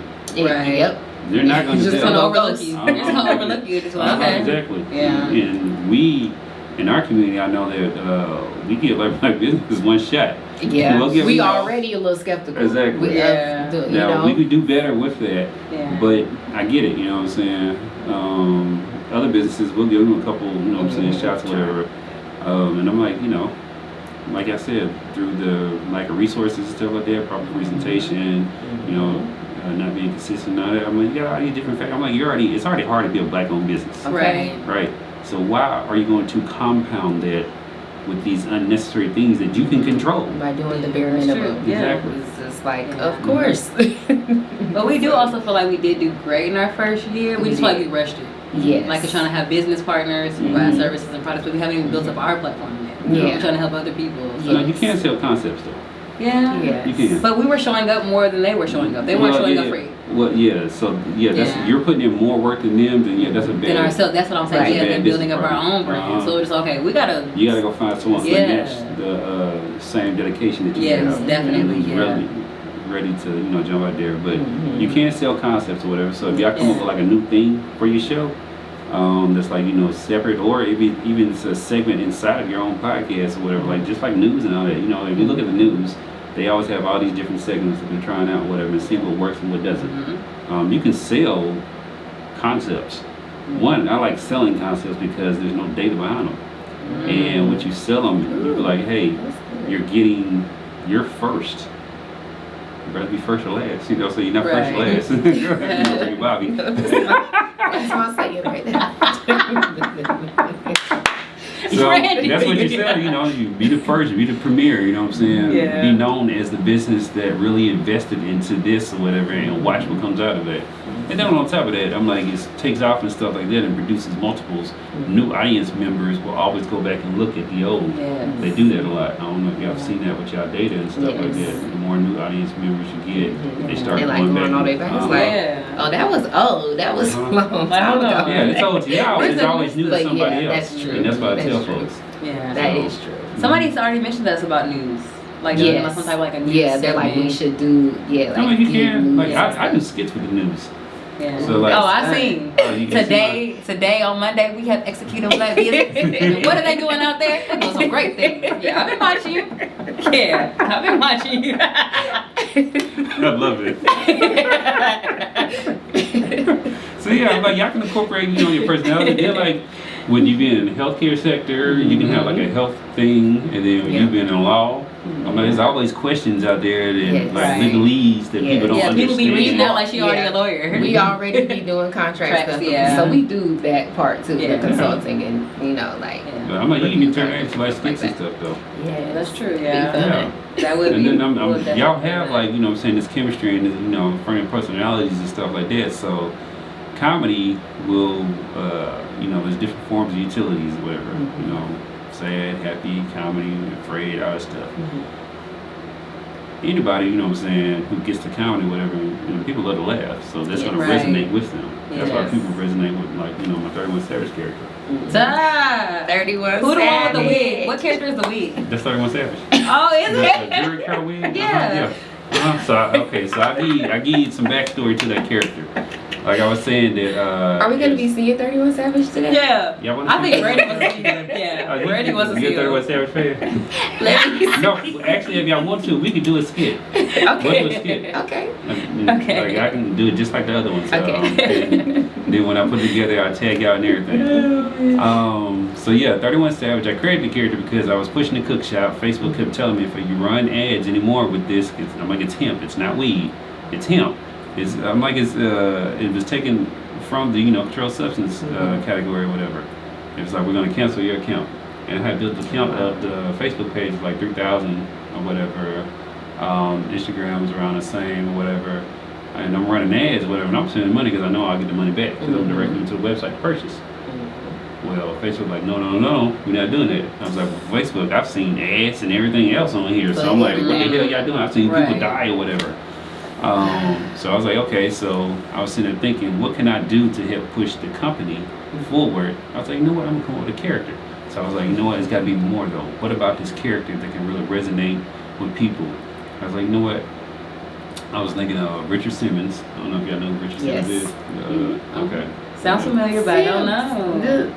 Right. Yep. They're not going to Just tell gonna you. overlook you. They're just gonna overlook you. Just like, okay. Exactly. Yeah. And we, in our community, I know that we give like business one shot. Yeah, We'll give we you- already a little skeptical. Exactly. Yeah. You Now, know, we could do better with that, Yeah. but I get it, you know what I'm saying? Other businesses, we'll give them a couple, you know what I'm saying, shots or whatever. And I'm like, you know, like I said, through the lack of resources and stuff like that, proper presentation, you know, not being consistent and all that, I'm like, you got all these different factors. I'm like, it's already hard to be a black-owned business, Right. right? So why are you going to compound that with these unnecessary things that you can control? by doing the bare That's minimum. true. Yeah. Exactly. It's just like, Yeah. of course. But we do also feel like we did do great in our first year. We just feel like we rushed it. Yes. Like we're trying to have business partners who buy Mhm. services and products, but we haven't even built up our platform yet. Yeah. We're trying to help other people. So you can't sell concepts though. Yeah. You can. But we were showing up more than they were showing up. They weren't showing up free. Well, yeah. So that's you're putting in more work than them. Then that's a bad. Than ourselves. That's what I'm saying. Right. Yeah, than building up our own brand. So it's okay. You gotta go find someone who match the same dedication that you have. Yes, definitely. Ready to jump out there, but you can't sell concepts or whatever. So if y'all come up with like a new thing for your show, that's like separate, or even it's a segment inside of your own podcast or whatever, like just like news and all that. If you look at the news, they always have all these different segments that they're trying out, whatever, and seeing what works and what doesn't. You can sell concepts. One, I like selling concepts because there's no data behind them, and when you sell them, you're like, hey, you're first. You better be first or last, so you're not first or last. You're Bobby. That's my saying right there. So that's what you said, you be the first, be the premier, you know what I'm saying? Yeah. Be known as the business that really invested into this or whatever, and watch what comes out of that. And then on top of that, I'm like, it takes off and stuff like that and produces multiples. New audience members will always go back and look at the old. Yes. They do that a lot. I don't know if y'all have seen that with y'all data and stuff like that. The more new audience members you get, they start going back. All day back. It's like, oh, that was old. That was a long time ago. Yeah, it's old to y'all. It's always new to somebody else. That's true. And that's what I tell folks. Yeah, that is true. Somebody's already mentioned us about news. Like doing some type of like a news they're segment. like, we should do, I mean, you can. Like, I do skits with the news. Yeah. So like, I seen. Today on Monday we have executive black business. What are they doing out there? They're doing some great things. Yeah, I've been watching you. Yeah, I've been watching you. I love it. So yeah, like y'all can incorporate, your personality. They're like, when you be in the healthcare sector, you can have like a health thing, and then when you've been in law, there's always questions out there that legalese that people don't understand. People be reading out like she already a lawyer. We already be doing contract stuff, so we do that part too, the consulting and like. I'm like, you can turn that into like skits and stuff though. Yeah, that's true. Yeah. That would and be. And then y'all have like I'm saying this chemistry and this frame personalities and stuff like that. So comedy will there's different forms of utilities or whatever. Sad, happy, comedy, afraid, all that stuff. Anybody, who gets to comedy, whatever, people love to laugh, so that's going to resonate with them. That's why people resonate with, like, my 31 Savage character. 31 Who the one with the wig? What character is the wig? That's 31 Savage. Oh, is it? The Jerry curl wig? Yeah. So I give you some backstory to that character. Like I was saying that. Are we going to be seeing 31 Savage today? Yeah. I think Brady wants to see it. Yeah. Brady wants to see it. You a 31 Savage fan? No, actually, if y'all want to, we could do a skit. Okay. We'll do a skit. Okay. Like I can do it just like the other ones. Okay. And then when I put it together, I tag y'all and everything. So yeah, 31 Savage. I created the character because I was pushing the cook shop. Facebook kept telling me if you run ads anymore with this, I'm like, it's hemp. It's not weed. It's hemp. It was taken from the controlled substance category or whatever. It was like, we're going to cancel your account, and I built the account of the Facebook page was like 3,000 or whatever. Instagram was around the same or whatever, and I'm running ads or whatever, and I'm spending money because I know I'll get the money back because I'm directing to the website to purchase. Well, Facebook like, no, we're not doing that. I was like, well, Facebook, I've seen ads and everything else on here, so I'm like, what the hell y'all doing? I've seen people die or whatever. So I was like, okay, so I was sitting there thinking, what can I do to help push the company forward? I was like, I'm gonna come up with a character. So I was like, it's gotta be more though. What about this character that can really resonate with people? I was like, I was thinking of Richard Simmons. I don't know if y'all know who Richard Simmons is. Okay. Sounds familiar, but I don't know.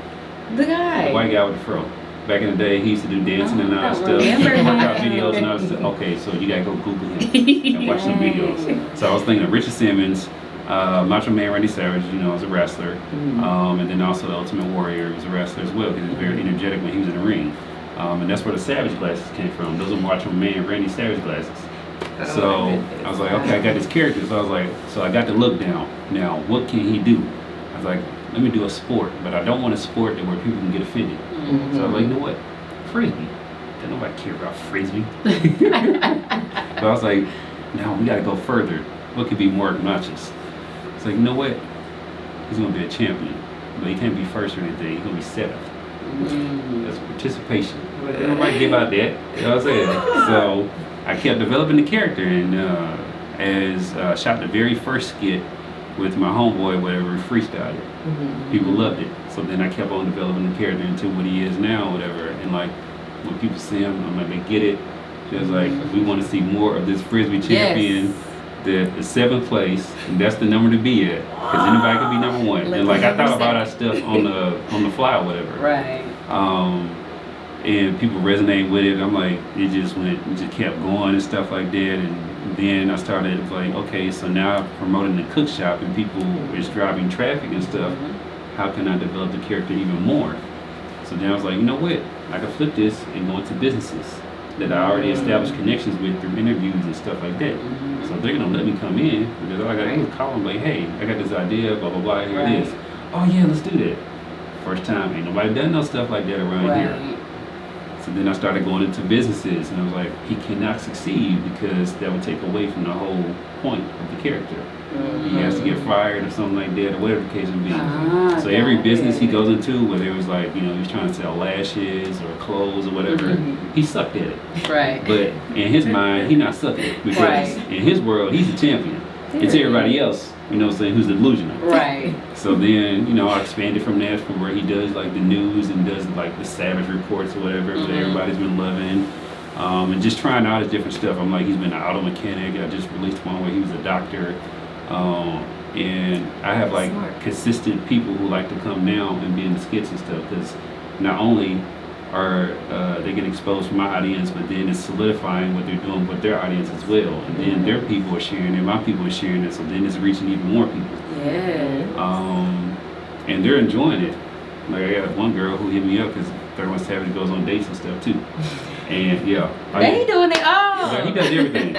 The guy. The white guy with the fro. Back in the day, he used to do dancing and all that stuff, workout videos and all that stuff. Okay, so you gotta go Google him and watch some videos. So I was thinking of Richard Simmons, Macho Man Randy Savage, as a wrestler, and then also the Ultimate Warrior was a wrestler as well because he was very energetic when he was in the ring. And that's where the Savage glasses came from. Those are Macho Man Randy Savage glasses. So I was like, okay, I got this character. So I was like, so I got the look down. Now, what can he do? I was like, let me do a sport, but I don't want a sport where people can get offended. So I was like, you know what? Frisbee. Don't nobody care about Frisbee. But I was like, no, we gotta go further. What could be more obnoxious? It's like, you know what? He's gonna be a champion. But he can't be first or anything. He's gonna be seventh. That's participation. Nobody give out that. You know what I'm saying? So I I kept developing the character, and as I shot the very first skit with my homeboy, whatever, freestyled it. People loved it. So then I kept on developing the character into what he is now, whatever. And like when people see him, I'm like, they get it. Just like we want to see more of this Frisbee champion. The 7th place, and that's the number to be at. Because anybody could be number 1. And like I thought about that stuff on the fly or whatever. Right. And people resonate with it. I'm like, it just kept going and stuff like that. And then I started like, okay, so now I'm promoting the cook shop and people is driving traffic and stuff. How can I develop the character even more? So then I was like, you know what? I can flip this and go into businesses that I already established connections with through interviews and stuff like that. So they're gonna let me come in because all I gotta do is call them like, hey, I got this idea, blah blah blah, here it is. Oh yeah, let's do that. First time, ain't nobody done no stuff like that around here. So then I started going into businesses, and I was like, he cannot succeed because that would take away from the whole point of the character. He has to get fired or something like that, or whatever the case would be. So every business he goes into, whether it was like, you know, he's trying to sell lashes or clothes or whatever, he sucked at it. Right. But in his mind, he not sucked at it because in his world, he's a champion. It's everybody else, you know what I'm saying, who's delusional. Right. So then, you know, I expanded from that, from where he does like the news and does like the Savage reports or whatever that everybody's been loving. And just trying out his different stuff. I'm like, he's been an auto mechanic. I just released one where he was a doctor. And I have like consistent people who like to come now and be in the skits and stuff, because not only are they get exposed from my audience, but then it's solidifying what they're doing with their audience as well. And then their people are sharing it, my people are sharing it, so then it's reaching even more people. And they're enjoying it. Like I got one girl who hit me up because 31 Savage goes on dates and stuff too. And yeah, they doing it all. Yeah, he does everything.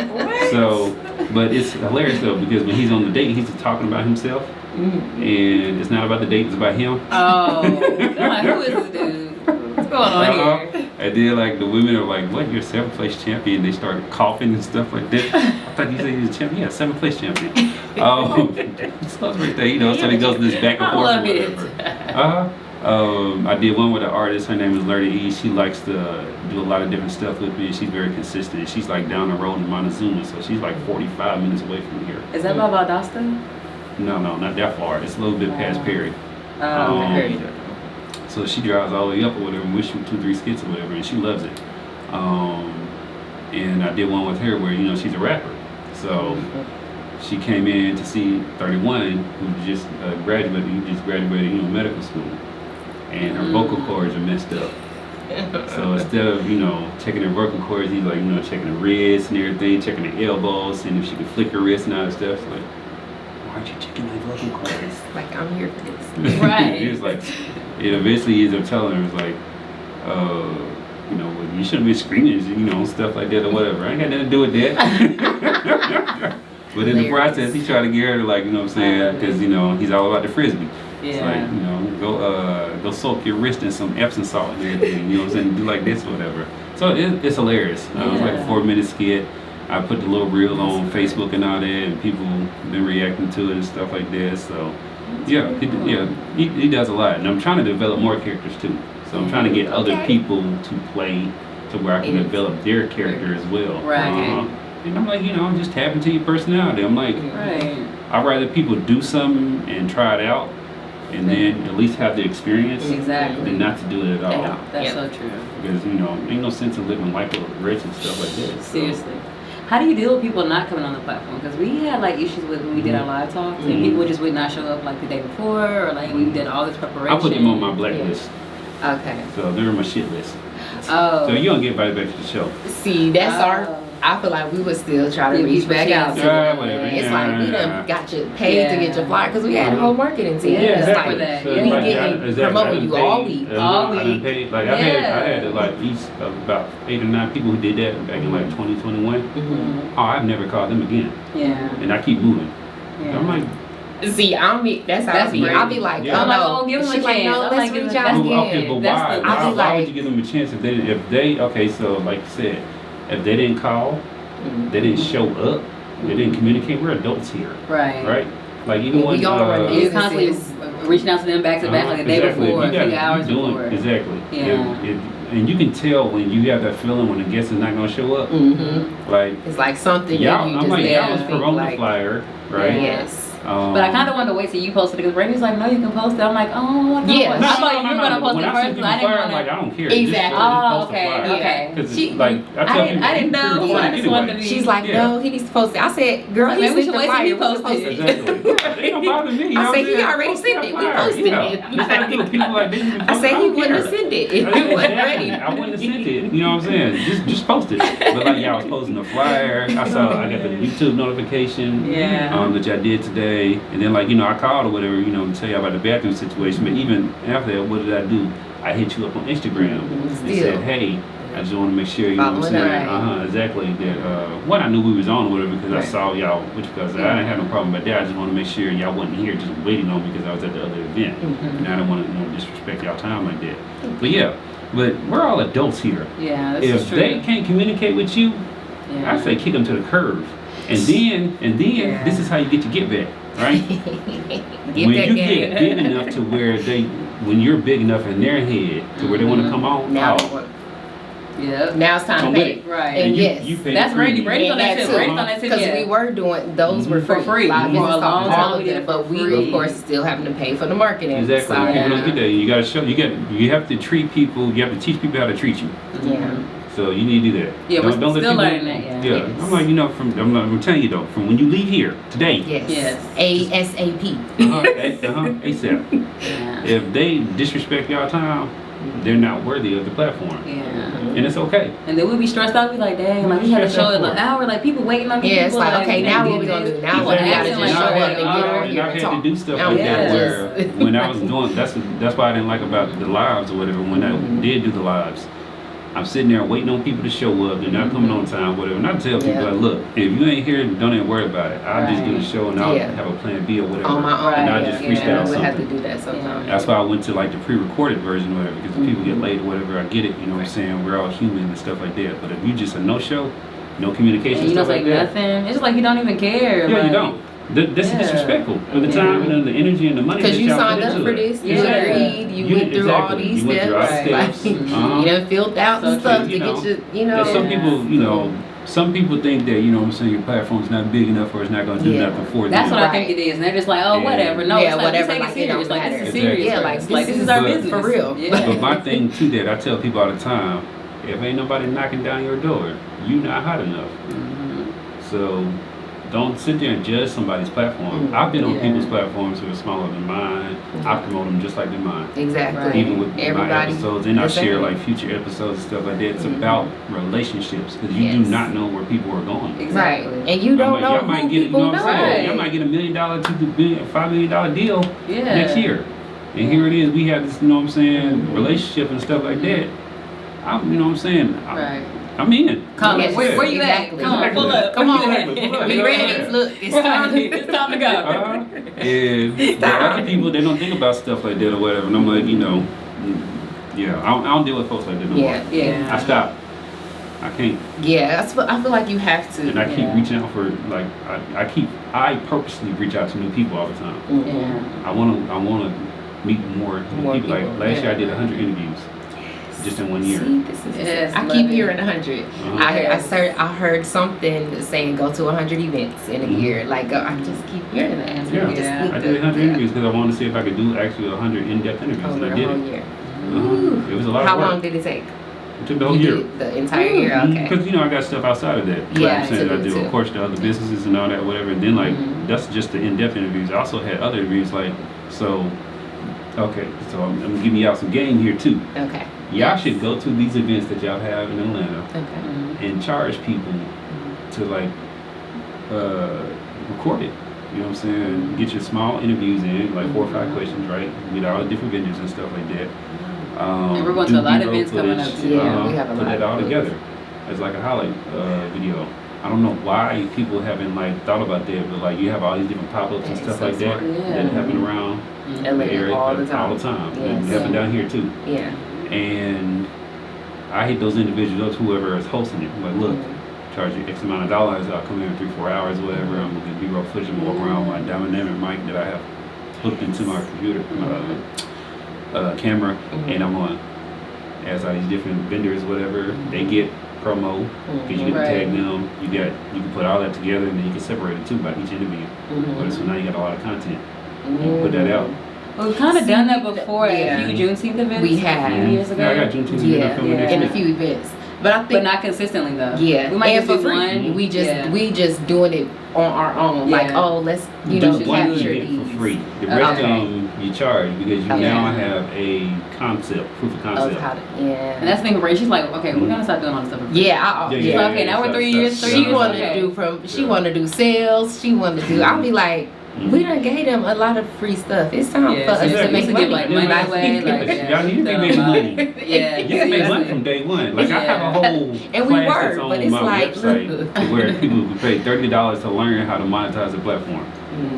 So, but it's hilarious though, because when he's on the date, he's just talking about himself, and it's not about the date; it's about him. Oh, I'm like, who is this dude? What's going on here? And then like the women are like, "What? You're 7th place champion?" They start coughing and stuff like that. I thought you said he was a champion. Yeah, 7th place champion. So it's right there, you know. So he goes this back and forth. I love it. I did one with an artist. Her name is Lerty E. She likes to do a lot of different stuff with me. She's very consistent. She's like down the road in Montezuma, so she's like 45 minutes away from here. Is that about Valdosta? No, not that far. It's a little bit past Perry. So she drives all the way up or whatever, and we shoot 2-3 skits or whatever, and she loves it. And I did one with her where, you know, she's a rapper. So she came in to see 31, who just graduated, you know, medical school. And her vocal cords are messed up. So instead of, you know, checking her vocal cords, he's like, you know, checking the wrists and everything, checking the elbows, seeing if she can flick her wrist and all that stuff. It's like, why aren't you checking my vocal cords? Like, I'm here for this. Right. It was like, it eventually ends up telling her, it's like, you know, well, you shouldn't be screaming, you know, stuff like that or whatever. I ain't got nothing to do with that. But in the process, he tried to get her to, like, you know what I'm saying, because, you know, he's all about the Frisbee. It's like, you know, go soak your wrist in some Epsom salt and everything, you know what I'm saying, do like this or whatever. So it's hilarious. It was like a 4-minute skit. I put the little reel on Facebook and all that, and people have been reacting to it and stuff like that. So, he does a lot. And I'm trying to develop more characters too. So I'm trying to get other people to play to where I can develop their character as well. Right. And I'm like, you know, just tap into your personality. I'm like, I'd rather people do something and try it out, and then at least have the experience, than not to do it at all. That's so true. Because, you know, ain't no sense in living life with rich and stuff like that. Seriously. How do you deal with people not coming on the platform? Because we had like issues with when we did our live talks, and people just would not show up like the day before, or like we did all this preparation. I put them on my blacklist. Okay. So they're on my shit list. Oh. So you don't get invited back to the show. See, that's I feel like we would still try to reach back out to them. Whatever. It's like we done got you paid to get your flyer because we had a whole marketing team. It's like that. we getting promoting you all week. All week. Like I had like these about 8 or 9 people who did that back in like 2021. Oh, I've never called them again. Yeah. And I keep moving. I'm like, see, that's how I be. I'll be like, I'm like, oh, give them a chance. Like, no, let's reach out again. Okay, but why? Why would you give them a chance if they okay, so like you said, if they didn't call, they didn't show up, they didn't communicate, we're adults here. Right. Like even when you're constantly reaching out to them back to back like the day before, a few hours before. Exactly. Yeah. and you can tell when you have that feeling when the guest is not gonna show up. Like It's like something y'all, you I'm just like there y'all was to think, promoting like, the flyer, right? Yes. But I kind of wanted to wait till you posted it because Brandy's like, no, you can post it. I'm like, oh, I Yeah. I thought you were gonna post when it I first. send people I didn't flyer, want I'm like, to. I don't care. Exactly. Oh, okay, okay. Because She- like I tell people, I didn't know. you I just wanted to anyway. be. She's like, Yeah. no, he needs to post it. I said, girl, Like, he maybe we sent should the wait till flyer. he We can posted post it. Exactly. It don't bother me. I said, he already sent it. We posted it. Just like people like, they didn't even I post said, it. he wouldn't have sent it if he wasn't ready. I wouldn't have sent it. You know what I'm saying? Just post it. But like y'all was posting the flyer. I got the YouTube notification that y'all did today. And then like, I called or whatever, to tell you about the bathroom situation. But even after that, what did I do? I hit you up on Instagram and said, hey, I just want to make sure, you know what I'm saying? Exactly. That I knew we was on or whatever because I saw y'all, because I didn't have no problem with that. I just want to make sure y'all wasn't here just waiting on me because I was at the other event. And I didn't want to disrespect y'all time like that. But we're all adults here. Yeah, that's true. If they can't communicate with you, I say kick them to the curb. And then this is how you get your get back, right? When you get big enough to where when you're big enough in their head to where they want to come on, Now it's time to pay. Right. And yes, you pay that's Brandy. free. Brandy's on that tip. Brandy's on that tip. Because we were doing those were For free. Live For a business long talk, all time of we did them, it but for we free. of course still having to pay for the marketing. Exactly. So, People don't get that. You gotta show. You have to treat people. You have to teach people how to treat you. Yeah. So you need to do that. Yeah, we're don't let still people, learning that. Yeah. I'm like, I'm telling you though, from when you leave here today. Yes. ASAP. ASAP. Yeah. If they disrespect y'all time, they're not worthy of the platform. Yeah. And it's okay. And then we'll be stressed out. We like, dang, like we had to show it an hour. Like people waiting on you. Yeah, it's like, okay, now what we gonna do? Now what? We gotta just show up and get on here and I've had talk. to do stuff like that where when I was doing, that's why I didn't like about the lives or whatever. When I did do the lives, I'm sitting there waiting on people to show up. They're not coming on time, whatever. And I tell people, like, look, if you ain't here, don't even worry about it. I'll just do the show and I'll have a plan B or whatever. On my own. And I'll just freestyle We have to something. do that sometimes. That's why I went to like the pre-recorded version or whatever, because if people get late or whatever, I get it, you know what I'm saying? We're all human and stuff like that. But if you just a no-show, no communication, and you stuff don't like say that. nothing. It's just like you don't even care. Yeah, like, you don't. This is disrespectful of the time and the energy and the money. Because you y'all signed put up into for it. this, you agreed, you went through all these You went through all the steps. steps. You done filled out the stuff to get you know. Some people, some people think that, you know what I'm saying, your platform's not big enough or it's not going to do nothing for them. That's what I think it is. And they're just like, oh, whatever. No, it's like, whatever. we take it serious. Like, this is Exactly. serious. Yeah, like this is our business. For real. Yeah. But my thing to that, I tell people all the time, if ain't nobody knocking down your door, you not hot enough. So don't sit there and judge somebody's platform. I've been on people's platforms who are smaller than mine. I promote them just like they're mine. Exactly. Even with my Everybody episodes, and I share same. like future episodes and stuff like that. It's about relationships because you do not know where people are going. Exactly. Right. And you don't know y'all might who get, people know. Y'all might get $1 million to $5 million deal next year. And here it is, we have this, you know what I'm saying, relationship and stuff like that. You know what I'm saying? I'm in. Come Yes, where you exactly. at? Come on, pull up. Come on, Pull up. be ready. Look, it's time. It's time to go. And the other people, they don't think about stuff like that or whatever. And I'm like, I don't deal with folks like that no more. Yeah. I stopped. I can't. Yeah, I feel like you have to. And I keep reaching out for, like, I purposely reach out to new people all the time. Yeah. I want to meet more people. Like last year I did 100 interviews. Just in 1 year. See, this is I keep hearing 100. I heard something saying go to 100 events in a year. Like I just keep hearing that. I did 100 interviews because I wanted to see if I could do actually 100 in-depth interviews, and I did whole it. Year. It was a lot How of work. long did it take? It took the whole year. The entire year. Okay. Because I got stuff outside of that. Yeah, I'm saying I do, of course, the other businesses and all that, whatever. And then that's just the in-depth interviews. I also had other interviews I'm giving you out some game here too. Okay. Y'all should go to these events that y'all have in Atlanta and charge people to record it. You know what I'm saying? Get your small interviews in, like 4 or 5 questions, right? With all the different vendors and stuff like that. And we're going to a lot of events coming up too. Yeah, we have a lot. Put that all together as like a highlight video. I don't know why people haven't thought about that, but you have all these different pop-ups and stuff like that that happen around the area all the time. And they happen down here too. Yeah. And I hate those individuals, whoever is hosting it. Like, look, charge you X amount of dollars. I'll come in 3-4 hours or whatever. I'm gonna get B-roll footage and walk around with my dynamic mic that I have hooked into my computer, camera, and I'm gonna as all these different vendors, whatever, they get promo because you get to tag them. You can put all that together, and then you can separate it too by each interview. So now you got a lot of content. You can put that out. Well, we've kind of done that before at a few Juneteenth events. We have. A few years ago. Yeah, I got Juneteenth and a few events. But I think, but not consistently though. Yeah, we might and just for do free. one. We just doing it on our own. Like, let's do one capture event these for free. The rest of them you charge because you now have a concept, proof of concept. Of how to, and that's the thing. Ray, she's like, okay, we're gonna start doing all this stuff. For free. Okay, now we're 3 years. She wanted to do She wanted to do sales. She wanted to do. I'll be like. We done gave them a lot of free stuff. It's time for us to make money. Like money away. Y'all need to make money. You can make money from day one. Like I have a whole and we class but it's on my website where people can pay $30 to learn how to monetize the platform.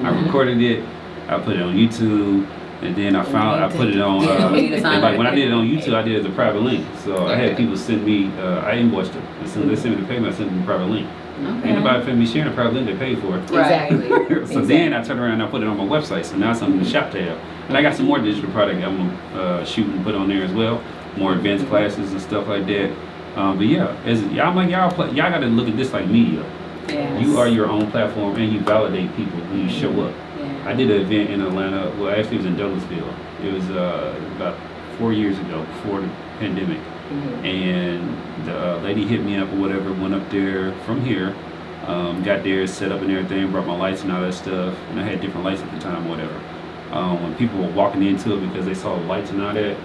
I recorded it. I put it on YouTube. And then I put it on, and like when I did it on YouTube, I did it as a private link. So I had people send me, I invoiced them. As soon as they sent me the payment, I sent them a private link. Ain't nobody finna be sharing a private link they paid for it. Exactly. So then I turned around and I put it on my website. So now it's on the shop tab. And I got some more digital product I'm gonna shoot and put on there as well. More advanced classes and stuff like that. But yeah, I'm like y'all gotta look at this like media. Yes. You are your own platform and you validate people when you show up. I did an event in Atlanta. Well, actually, it was in Douglasville. It was about 4 years ago, before the pandemic. And the lady hit me up or whatever. Went up there from here, got there, set up and everything. Brought my lights and all that stuff. And I had different lights at the time, or whatever. When people were walking into it because they saw the lights and all that,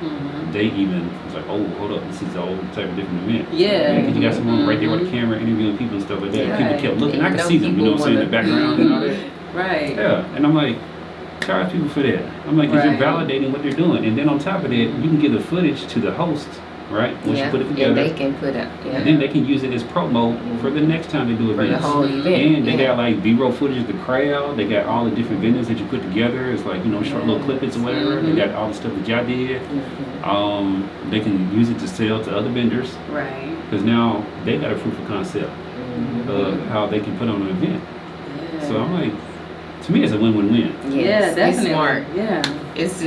they even was like, "Oh, hold up, this is a whole type of different event." Yeah. Because you got someone right there with a camera interviewing people and stuff like that. People kept looking. I could see them, you know what I'm saying, in the background and all that. Right. Yeah, and I'm like, charge people for that. I'm like, because you're validating what they're doing. And then on top of that, you can give the footage to the host, right? Once you put it together. And they can put it, and then they can use it as promo for the next time they do events. For the whole event. And they got like B-roll footage of the crowd. They got all the different vendors that you put together. It's like, short little clippets or whatever. They got all the stuff that y'all did. They can use it to sell to other vendors. Right. Because now they got a proof of concept of how they can put on an event. Yeah. So I'm like, to me, it's a win-win-win. Yeah, definitely. It's smart. Yeah. It's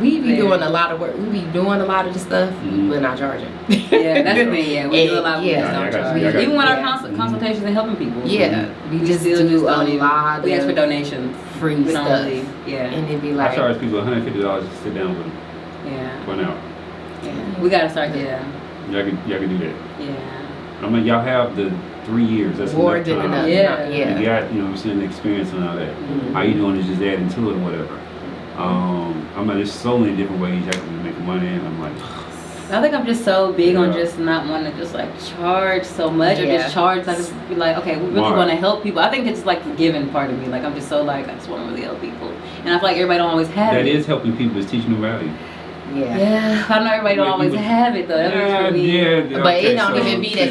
we be doing a lot of work. We be doing a lot of the stuff. We're not charging. Yeah, that's the thing. Yeah, we do a lot of don't charge. Even when our consultations and helping people. Yeah, we just do a lot. We ask for donations. Free stuff. Yeah. And it'd be like, I charge people $150 to sit down with them. Yeah. For an hour. Yeah. We gotta start. Yeah. Y'all can do that. Yeah. I mean, y'all have the 3 years. That's more than enough. Yeah. You got, you know what I'm saying, the experience and all that. All you doing is just adding to it or whatever. I mean, there's so many different ways y'all can make money, and I'm like, I think I'm just so big on just not wanting to just like charge so much or just charge. I just be like, okay, we really want to help people. I think it's like the giving part of me. Like I'm just so like I just want to really help people, and I feel like everybody don't always have it. That is helping people, is teaching them value. Yeah, I know everybody don't always have it though. That's but it don't even be that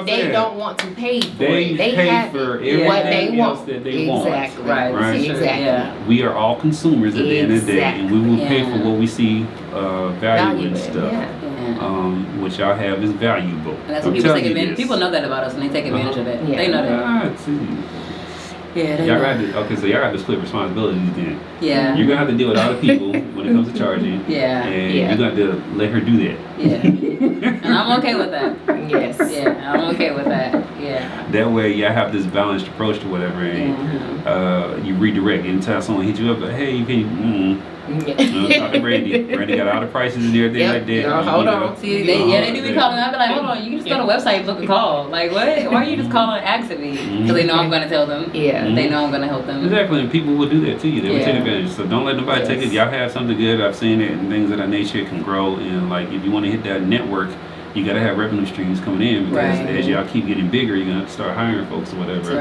they don't want to pay for it. They pay for what they want. That they want. Right. Exactly. Yeah. We are all consumers at the end of the day, and we will pay for what we see value and stuff. What y'all have is valuable. And that's what people take advantage. People know that about us, and they take advantage of it. They know that. Yeah, y'all got to, so y'all got to split responsibilities then. Yeah. You're gonna have to deal with other people when it comes to charging. Yeah. And you're gonna have to let her do that. Yeah. And I'm okay with that. Yes. Yeah, I'm okay with that. Yeah. That way y'all have this balanced approach to whatever, and you redirect. Anytime someone hits you up, like, hey, you can talk to Brandy. Brandy got all the prices and everything like that. Hold on. See, they do be calling. I be like, hold on, you can just go to the website and book a call. Like, what? Why are you just calling and asking me? Because they know I'm going to tell them. Yeah. They know I'm going to help them. Exactly, and people will do that to you. They will take advantage. So don't let nobody take it. Y'all have something good. I've seen it, and things of that nature can grow. And like, if you want to hit that network, you gotta have revenue streams coming in, because as y'all keep getting bigger, you're gonna have to start hiring folks or whatever,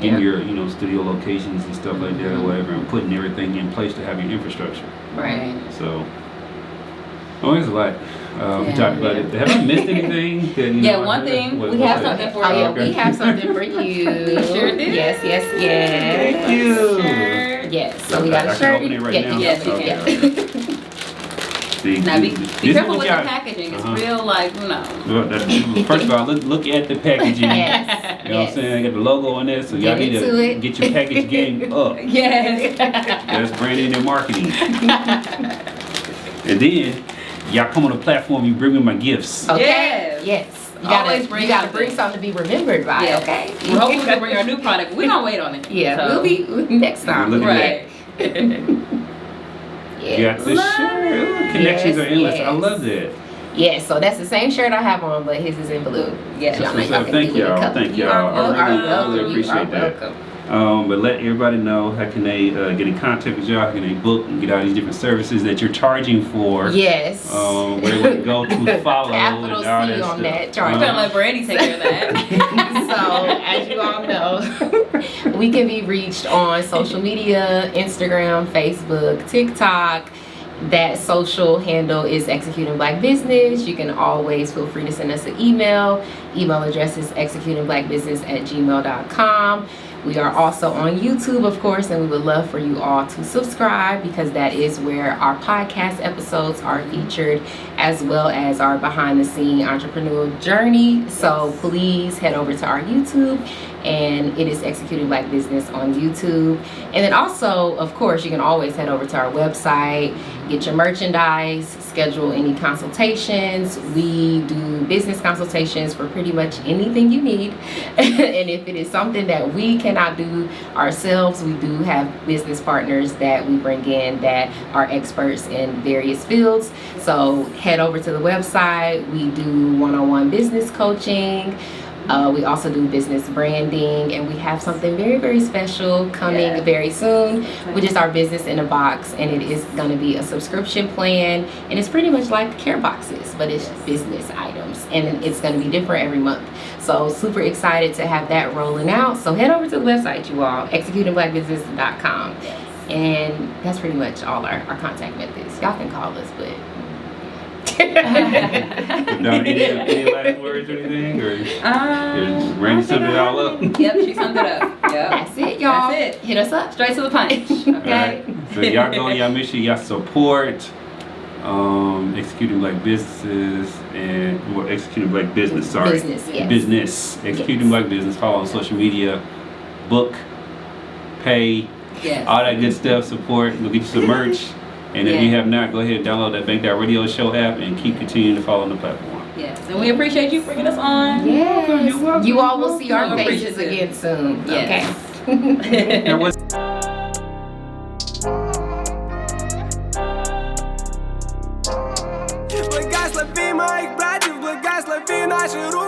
getting your studio locations and stuff like that or whatever, and putting everything in place to have your infrastructure. Right. So, there's a lot. We talked about it. Have I missed anything? That, one thing. We have something for you. We have something for you. We sure do. Yes. Thank you. Sure. Yes. So we got a shirt. Open it right now. Yes, you can. Now be careful with the packaging. It's real, like, First of all, look at the packaging. Yes. You know what I'm saying? I got the logo on there, so y'all need to get your package game up. Yes. That's branding and marketing. And then y'all come on the platform, you bring me my gifts. Okay. Yes. You gotta bring something to be remembered by. Yeah. Okay. Hopefully we'll bring our new product. We don't wait on it. Yeah. So. We'll be next time. Right. You got the shirt. Connections are endless. I love that. Yes, so that's the same shirt I have on, but his is in blue. Yes. Thank y'all. Thank y'all. I really appreciate that. But let everybody know, how can they get in contact with y'all, how can they book and get all these different services that you're charging for. Yes. Where they can go to follow Capital and all C that on stuff. that charge. We're gonna let Brandy take care of that. So, as you all know, we can be reached on social media, Instagram, Facebook, TikTok. That social handle is Executing Black Business. You can always feel free to send us an email. Email address is executingblackbusiness@gmail.com. We are also on YouTube, of course, and we would love for you all to subscribe, because that is where our podcast episodes are featured, as well as our behind-the-scene entrepreneurial journey. So please head over to our YouTube, and it is Executing Black Business on YouTube. And then also, of course, you can always head over to our website, get your merchandise, schedule any consultations. We do business consultations for pretty much anything you need. And if it is something that we cannot do ourselves, we do have business partners that we bring in that are experts in various fields. So head over to the website. We do one-on-one business coaching. We also do business branding, and we have something very, very special coming very soon, which is our Business in a Box, and it is going to be a subscription plan, and it's pretty much like care boxes, but it's business items, and it's going to be different every month. So super excited to have that rolling out. So head over to the website, you all, executingblackbusiness.com, and that's pretty much all our contact methods. Y'all can call us, but any last words or anything? Or Randy summed it all up? Yep, she summed it up. Yep. That's it, y'all. That's it. Hit us up. Straight to the punch. Okay. All right. So y'all go, y'all make sure y'all support Executing Black Businesses Executing Black Business, sorry. Business, yes. Business. Executing Black Business. Follow on social media. Book. Pay. Yes. All that good stuff. Support. Go get you some merch. And if you have not, go ahead and download that Bank That Radio Show app and keep continuing to follow on the platform. Yes, and we appreciate you bringing us on. Yes. You're welcome. You all will see our You're faces appreciative. again soon. Yes. Okay. There was Благослови моих братьев, благослови наши руки.